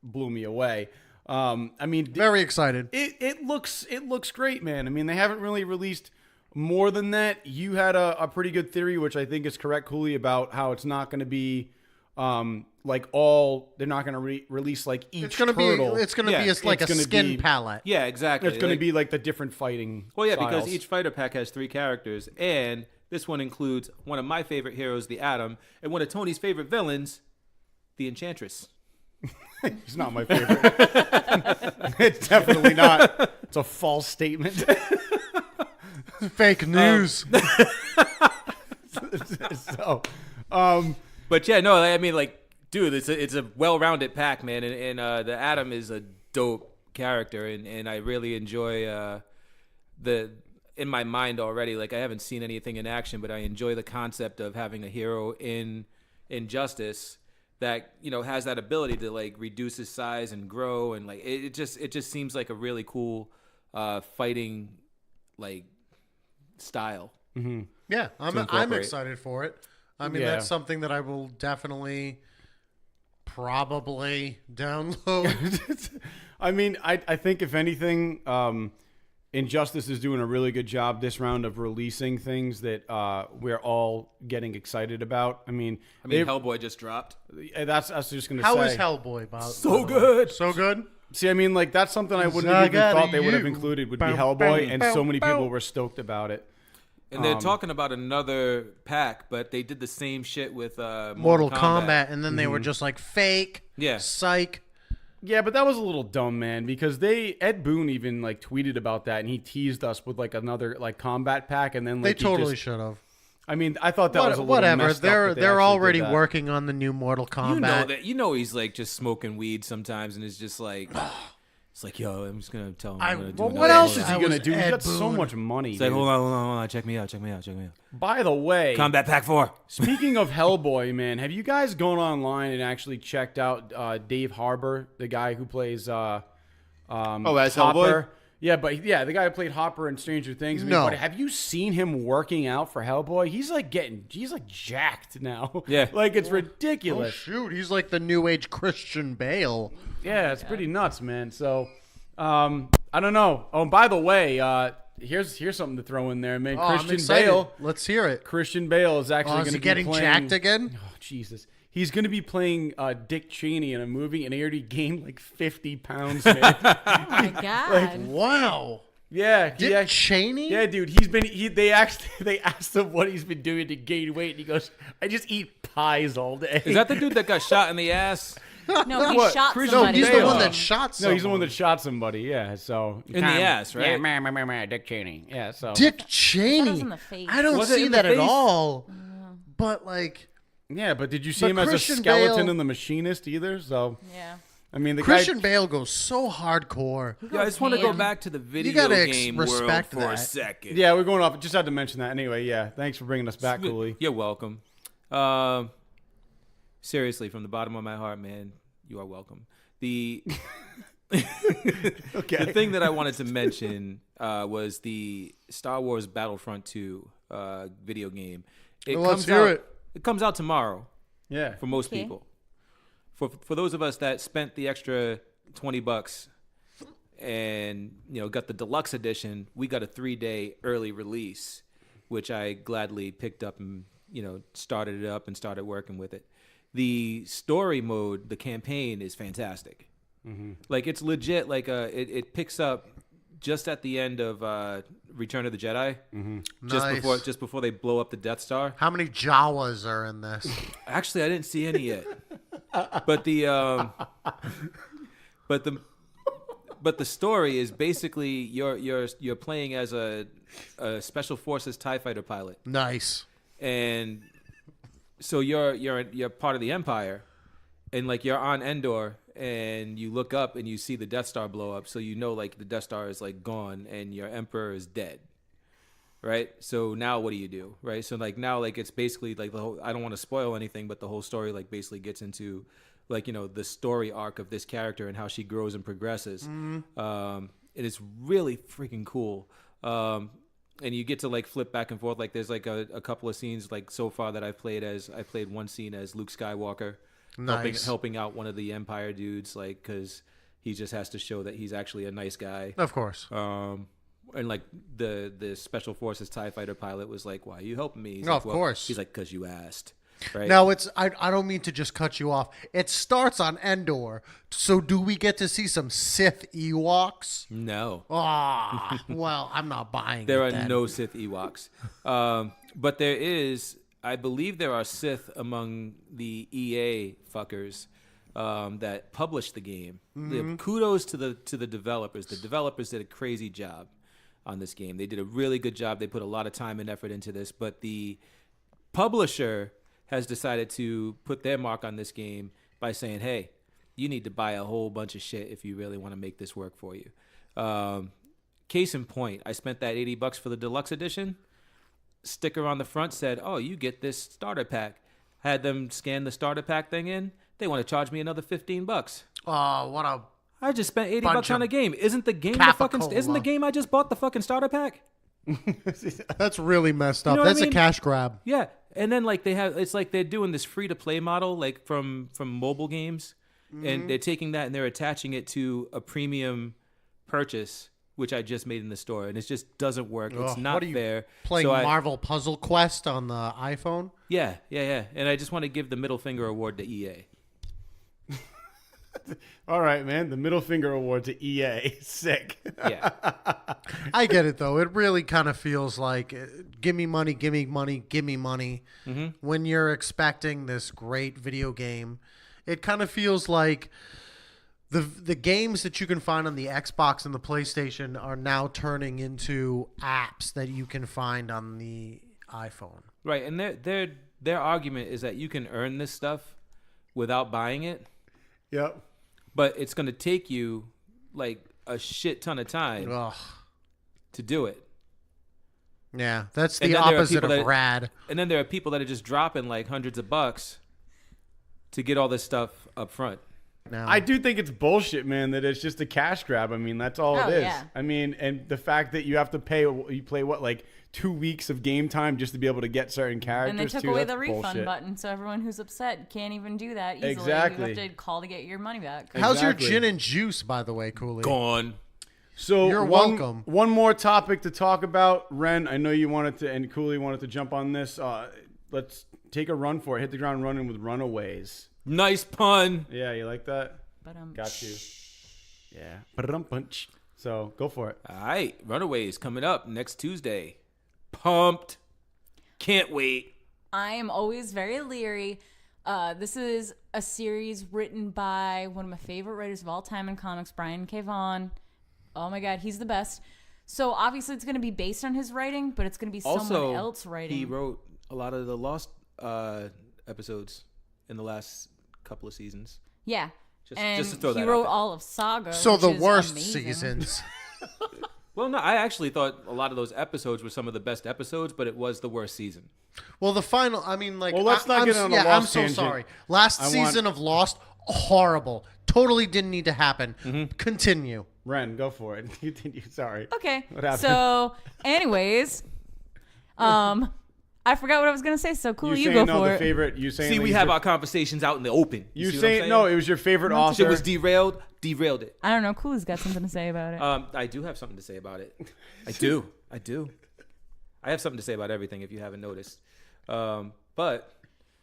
blew me away. Very excited. It looks great, man. I mean, they haven't really released more than that. You had a pretty good theory, which I think is correct, Cooley, about how it's not going to be they're not going to release each turtle. It's going to be a skin palette. Yeah, exactly. It's going to be the different fighting. Well, yeah, styles. because each fighter pack has 3 characters, and this one includes one of my favorite heroes, the Atom, and one of Tony's favorite villains, the Enchantress. He's not my favorite. It's definitely not. It's a false statement. Fake news. But yeah, no, I mean, dude, it's a well-rounded pack, man, and the Atom is a dope character, and I really enjoy in my mind already. I haven't seen anything in action, but I enjoy the concept of having a hero in Injustice that has that ability to reduce his size and grow, and it just seems like a really cool fighting style. Mm-hmm. Yeah, I'm excited for it. I mean, that's something that I will definitely probably download. I mean, I think if anything, Injustice is doing a really good job this round of releasing things that we're all getting excited about. I mean, Hellboy just dropped. That's us just going to say. How is Hellboy, Bob? So good. So good? See, I mean, that's something I wouldn't have even thought they would have included would be Hellboy, and so many people were stoked about it. And they're talking about another pack, but they did the same shit with Mortal Kombat, and then they were just fake, psych. Yeah, but that was a little dumb, man, because Ed Boon even tweeted about that, and he teased us with another combat pack, and then they totally should have. I mean, I thought that was a little whatever. Messed up They're already working on the new Mortal Kombat. He's just smoking weed sometimes, and it's just it's yo, I'm just gonna tell him. I'm gonna do what else is he That gonna was do? He's Ed got so Boon. much money. It's Dude. hold on, check me out. By the way, Combat Pack 4. Speaking of Hellboy, man, have you guys gone online and actually checked out Dave Harbour, the guy who plays as Hopper? Hellboy? Yeah, the guy who played Hopper in Stranger Things. No. But have you seen him working out for Hellboy? He's he's jacked now. Yeah. It's Oh, ridiculous. shoot. He's like the new age Christian Bale. Yeah, it's pretty nuts, man. So, I don't know. Oh, and by the way, here's something to throw in there, man. I'm Christian excited. Bale. Let's hear it. Christian Bale is actually going Is to he be getting playing, jacked again? Oh, Jesus. He's going to be playing Dick Cheney in a movie, and he already gained 50 pounds, man. Oh my God. Wow. Yeah, Dick Cheney? Yeah, dude. They asked him what he's been doing to gain weight, and he goes, "I just eat pies all day." Is that the dude that got shot in the ass? No, he What? shot Christian No, somebody. he's the Bale. one that shot No, someone. he's the one that shot somebody. Yeah, so In the ass, right? Yeah, Dick Cheney. Yeah, so Dick Cheney. That was in the face. I don't Was it see in the that at face? all. But yeah, but did you see But him as a Christian skeleton Bale- in The Machinist either? So Yeah. I mean, the Christian guy. Bale goes so hardcore. Yeah, I just want to go ham. back to the video gotta game world respect for a that. second. Yeah, we're going off. Just had to mention that anyway. Yeah, thanks for bringing us back, Cooley. You're welcome. Seriously, from the bottom of my heart, man, you are welcome. The Okay. the thing that I wanted to mention was the Star Wars Battlefront 2 video game. Let's hear it. It comes out tomorrow Yeah. for most Okay. people. For those of us that spent the extra $20 and got the deluxe edition, we got a 3-day early release, which I gladly picked up and started it up and started working with it. The story mode, the campaign is fantastic. Mm-hmm. It's legit. It picks up just at the end of Return of the Jedi, Nice. just before they blow up the Death Star. How many Jawas are in this? Actually, I didn't see any yet. But the but the story is basically you're playing as a special forces TIE fighter pilot, Nice. and so you're part of the Empire, and like you're on Endor, and you look up and you see the Death Star blow up, so you know like the Death Star is like gone and your Emperor is dead. Right. So now what do you do? Right. So like now like it's basically like the whole, I don't want to spoil anything, but the whole story like basically gets into like, you know, the story arc of this character and how she grows and progresses. It is really freaking cool. And you get to like flip back and forth. Like there's like a couple of scenes like so far that I played one scene as Luke Skywalker, Nice. helping out one of the Empire dudes, like, cause he just has to show that he's actually a nice guy. Of course. And like the Special Forces TIE fighter pilot was like, "Why are you helping me?" He's No, like, of course. He's like, "'Cause you asked." Right? Now I don't mean to just cut you off. It starts on Endor. So do we get to see some Sith Ewoks? No, Ah, well, I'm not buying there it are then. no Sith Ewoks. But there is, I believe, there are Sith among the EA fuckers that published the game. Kudos to the developers. The developers did a crazy job on this game. They did a really good job. They put a lot of time and effort into this, but the publisher has decided to put their mark on this game by saying, "Hey, you need to buy a whole bunch of shit if you really want to make this work for you." Case in point, I spent that $80 for the deluxe edition. Sticker on the front said, "Oh, you get this starter pack." Had them scan the starter pack thing in. They want to charge me another $15. Oh, what a I just spent $80 Bunch on of a game. Isn't the game the fucking? capicola. Isn't the game I just bought the fucking starter pack? That's really messed up. know what I That's mean? a cash grab. Yeah, and then like it's like they're doing this free to play model like from mobile games, and they're taking that and they're attaching it to a premium purchase, which I just made in the store, and it just doesn't work. It's Ugh, not what are you fair. Playing So Marvel Puzzle Quest on the iPhone? yeah, and I just want to give the middle finger award to EA. All right, man. The middle finger award to EA. Sick. Yeah, I get it, though. It really kind of feels like, give me money, give me money, give me money. When you're expecting this great video game, it kind of feels like the games that you can find on the Xbox and the PlayStation are now turning into apps that you can find on the iPhone. right. And their argument is that you can earn this stuff without buying it. Yep. But it's going to take you like a shit ton of time Ugh. to do it. Yeah, that's And the then there are opposite people of that- rad. And then there are people that are just dropping like hundreds of bucks to get all this stuff up front. Now, I do think it's bullshit, man, that it's just a cash grab. I mean, that's all Oh, it is. yeah. I mean, and the fact that you have to pay, you play what, like 2 weeks of game time just to be able to get certain characters And they took too? away That's the refund bullshit. button, so everyone who's upset can't even do that easily. Exactly. You have to call to get your money back. how's your Exactly. gin and juice, by the way, Cooley? Gone. So You're welcome. One more topic to talk about, Ren. I know you wanted to, and Cooley wanted to jump on this. Let's take a run for it. Hit the ground running with Runaways. Nice pun. Yeah, you like that? But Got you. Yeah. Ba-dum-punch. So go for it. All right. Runaways coming up next Tuesday. Pumped. Can't wait. I am always very leery. This is a series written by one of my favorite writers of all time in comics, Brian K. Vaughan. Oh my God, he's the best. So obviously it's going to be based on his writing, but it's going to be someone Also, else writing. he wrote a lot of the Lost episodes in the last couple of seasons. Yeah. Just to throw that he out wrote there. all of Saga. So which the is worst amazing. seasons. Well, no, I actually thought a lot of those episodes were some of the best episodes, but it was the worst season. Well, the final, I mean, like, Well, let's not I'm, get on a yeah, Lost I'm so tangent. sorry. Last I want- season of Lost, horrible. Totally didn't need to happen. Continue. Ren, go for it. Continue. Sorry. Okay. What happened? So, anyways, I forgot what I was gonna say. So cool, You you saying go no, for the it. favorite. You saying See, that we he's have your- our conversations out in the open. You see what I'm saying saying? no? It was your favorite author. It was derailed it. I don't know. Cooley's got something to say about it. I do have something to say about it. I do. I have something to say about everything if you haven't noticed. But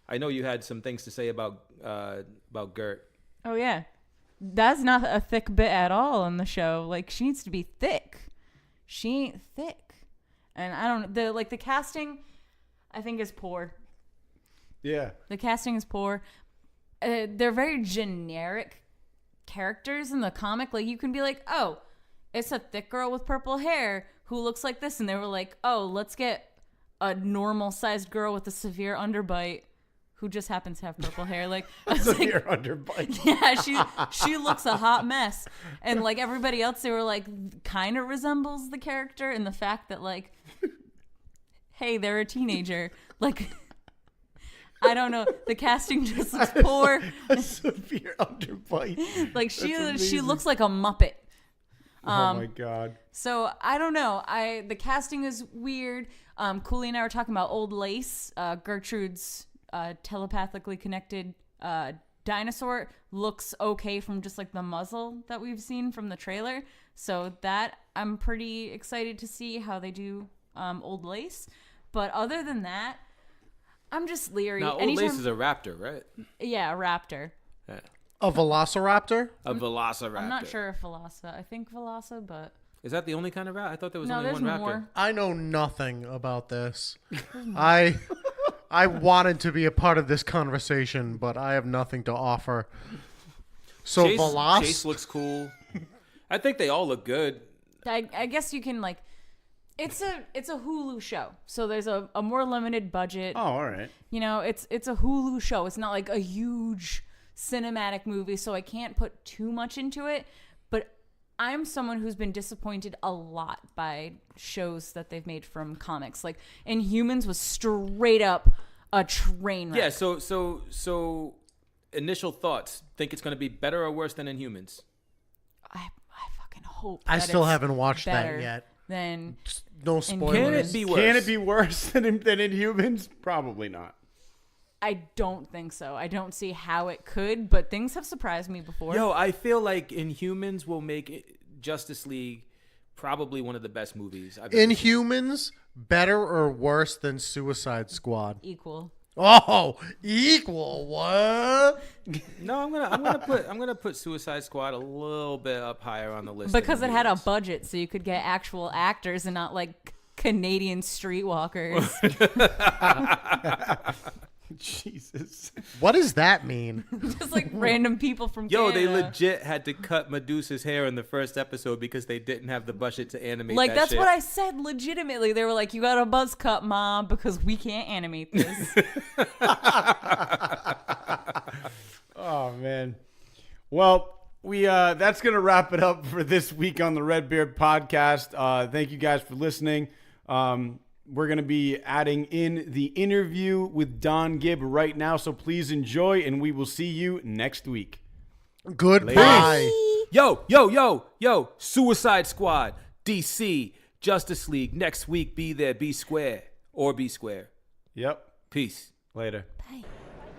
I know you had some things to say about Gert. Oh yeah, that's not a thick bit at all on the show. Like she needs to be thick. She ain't thick, and I don't. The casting, I think is poor. Yeah. The casting is poor. They're very generic characters in the comic. Like, you can be like, oh, it's a thick girl with purple hair who looks like this. And they were like, oh, let's get a normal-sized girl with a severe underbite who just happens to have purple hair. Like, I was like, Severe underbite. yeah, she looks a hot mess. And, like, everybody else, they were like, kind of resembles the character in the fact that, like, hey, they're a teenager. Like, I don't know. The casting just looks poor. A severe underbite. Like, she amazing. looks like a Muppet. Oh my God. So I don't know. The casting is weird. Cooley and I were talking about Old Lace. Gertrude's telepathically connected dinosaur looks okay from just like the muzzle that we've seen from the trailer. So that I'm pretty excited to see how they do Old Lace. But other than that, I'm just leery. Now, Old Lace is a raptor, right? Yeah, a raptor. Yeah. A velociraptor? A velociraptor. I'm not sure if Velasa. I think Velasa, but Is that the only kind of rat? I thought there was no, only there's one raptor. more. I know nothing about this. I wanted to be a part of this conversation, but I have nothing to offer. So Chase looks cool. I think they all look good. I guess you can like. It's a Hulu show, so there's a more limited budget. Oh, all right. You know, it's a Hulu show. It's not like a huge cinematic movie, so I can't put too much into it. But I'm someone who's been disappointed a lot by shows that they've made from comics. Like Inhumans was straight up a train wreck. Yeah. So initial thoughts. Think it's going to be better or worse than Inhumans? I fucking hope. I that still it's haven't watched that better yet. Than No spoilers. Can it be worse? Can it be worse than Inhumans? Probably not. I don't think so. I don't see how it could, but things have surprised me before. Yo, I feel like Inhumans will make Justice League probably one of the best movies I've ever seen. Inhumans better or worse than Suicide Squad? Equal. Oh, equal. What? No, I'm gonna put Suicide Squad a little bit up higher on the list than Because it had a Inhumans. budget, so you could get actual actors and not like Canadian streetwalkers. Jesus. What does that mean? Just like random people from Yo, Canada. they legit had to cut Medusa's hair in the first episode because they didn't have the budget to animate Like, that that's shit. what I said legitimately. They were like, you got a buzz cut, Mom, because we can't animate this. Oh man. Well, we that's gonna wrap it up for this week on the Rebeard Podcast. Thank you guys for listening. We're gonna be adding in the interview with Don Gibb right now, so please enjoy, and we will see you next week. Goodbye. Yo, Suicide Squad, DC, Justice League, next week, be there, be square, or be square. Yep. Peace. Later.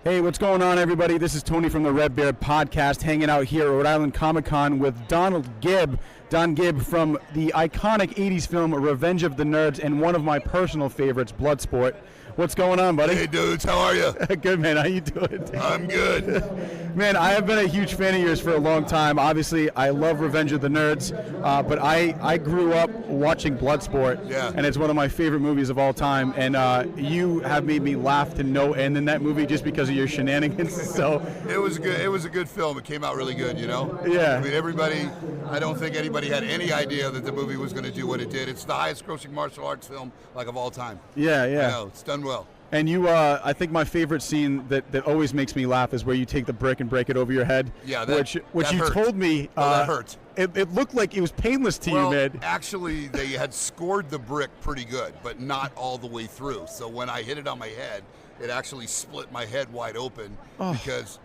Hey, what's going on, everybody? This is Tony from the Rebeard Podcast, hanging out here at Rhode Island Comic Con with Donald Gibb. Don Gibb from the iconic 80s film Revenge of the Nerds and one of my personal favorites, Bloodsport. What's going on, buddy? Hey, dudes, how are you? Good, man. How you doing? I'm good. Man, I have been a huge fan of yours for a long time. Obviously, I love Revenge of the Nerds, but I grew up watching Bloodsport, Yeah. and it's one of my favorite movies of all time. And you have made me laugh to no end in that movie just because of your shenanigans. So It was good. It was a good film. It came out really good, you know? Yeah. I mean, I don't think anybody had any idea that the movie was going to do what it did. It's the highest grossing martial arts film, like, of all time. yeah. I know, it's done well. And you, I think my favorite scene that always makes me laugh is where you take the brick and break it over your head. Yeah, which that you hurt. told me. Oh, that hurt. It looked like it was painless to Well, you, man. actually, they had scored the brick pretty good, but not all the way through. So when I hit it on my head, it actually split my head wide open because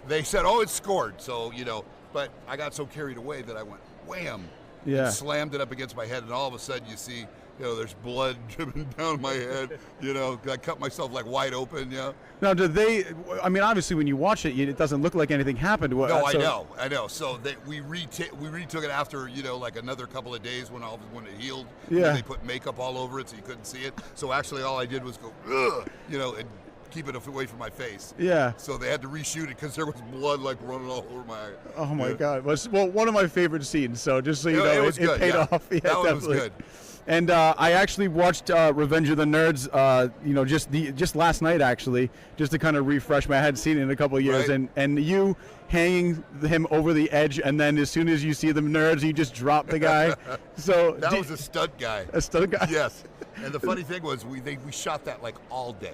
they said, "Oh, it's scored." So but I got so carried away that I went wham, Yeah. and slammed it up against my head, and all of a sudden you see, there's blood dripping down my head. I cut myself like wide open. Yeah. Now, I mean, obviously, when you watch it, it doesn't look like anything happened. No, I know. So we retook it after like another couple of days when it healed. Yeah. They put makeup all over it so you couldn't see it. So actually, all I did was go, ugh, and keep it away from my face. Yeah. So they had to reshoot it because there was blood like running all over my. Oh my God! Well, one of my favorite scenes. So just so you know, it was good. paid Yeah. off. Yeah, that one definitely. was good. And I actually watched Revenge of the Nerds, just last night actually, just to kind of refresh me. I hadn't seen it in a couple of years, Right. and you hanging him over the edge, and then as soon as you see the nerds, you just drop the guy. So That was a stunt guy. a stunt guy. Yes. And the funny thing was we shot that like all day.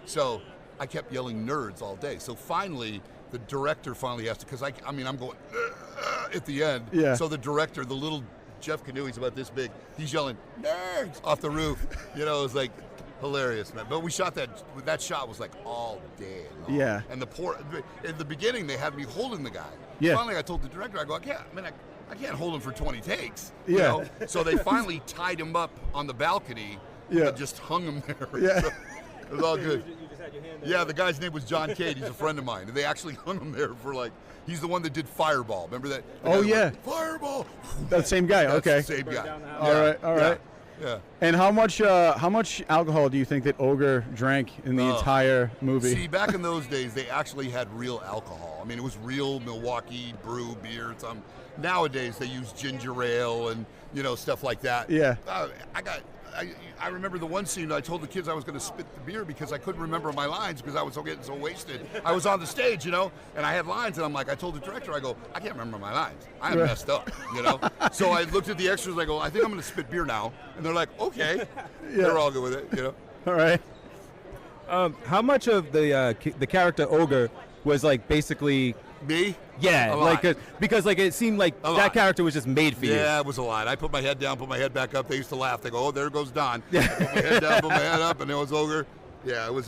So I kept yelling nerds all day. So finally, the director finally has to, because I'm going at the end. Yeah. So the director, the little Jeff Canoe, he's about this big, he's yelling nerds off the roof. It was like hilarious, man. But we shot that shot was like all day long. Yeah. And in the beginning, they had me holding the guy. Yeah. Finally, I told the director, I go, I can't hold him for 20 takes. Yeah. So they finally tied him up on the balcony and just hung him there. Yeah. So it was all good. Yeah, the guy's name was John Cade. He's a friend of mine. And they actually hung him there for he's the one that did Fireball. Remember that? The guy Oh, that yeah. went, Fireball. That same guy. That's Okay. the same guy. All right. Yeah. And how much alcohol do you think that Ogre drank in the entire movie? See, back in those days, they actually had real alcohol. I mean, it was real Milwaukee brew beer. Nowadays, they use ginger ale and stuff like that. Yeah. I remember the one scene I told the kids I was going to spit the beer because I couldn't remember my lines because I was getting so wasted. I was on the stage, and I had lines, and I told the director, I go, I can't remember my lines. I am messed up, So I looked at the extras, I go, I think I'm going to spit beer now. And they're like, okay. They're all good with it, All right. How much of the character Ogre was basically Me? yeah, A lot. because it seemed like A that lot. character was just made for you. Yeah, it was a lot. I put my head down, put my head back up. They used to laugh. They go, "Oh, there goes Don." I put my head down, put my head up, and it was Ogre. Yeah, it was.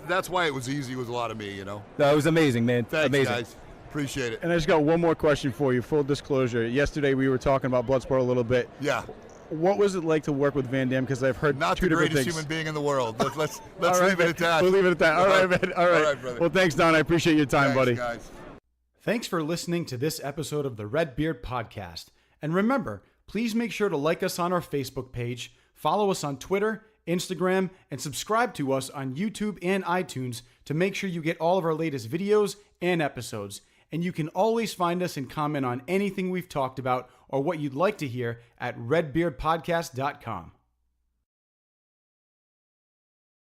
That's why it was easy. It was a lot of me, That was amazing, man. Thanks, amazing. guys. Appreciate it. And I just got one more question for you. Full disclosure. Yesterday we were talking about Bloodsport a little bit. Yeah. What was it like to work with Van Damme? Because I've heard Not two the different greatest things. human being in the world. Let's All right, leave it man. at that. We'll leave it at that. All right, man. All right. All right, brother. Well, thanks, Don. I appreciate your time, Thanks, buddy. guys. Thanks for listening to this episode of the Rebeard Podcast. And remember, please make sure to like us on our Facebook page, follow us on Twitter, Instagram, and subscribe to us on YouTube and iTunes to make sure you get all of our latest videos and episodes. And you can always find us and comment on anything we've talked about or what you'd like to hear at redbeardpodcast.com.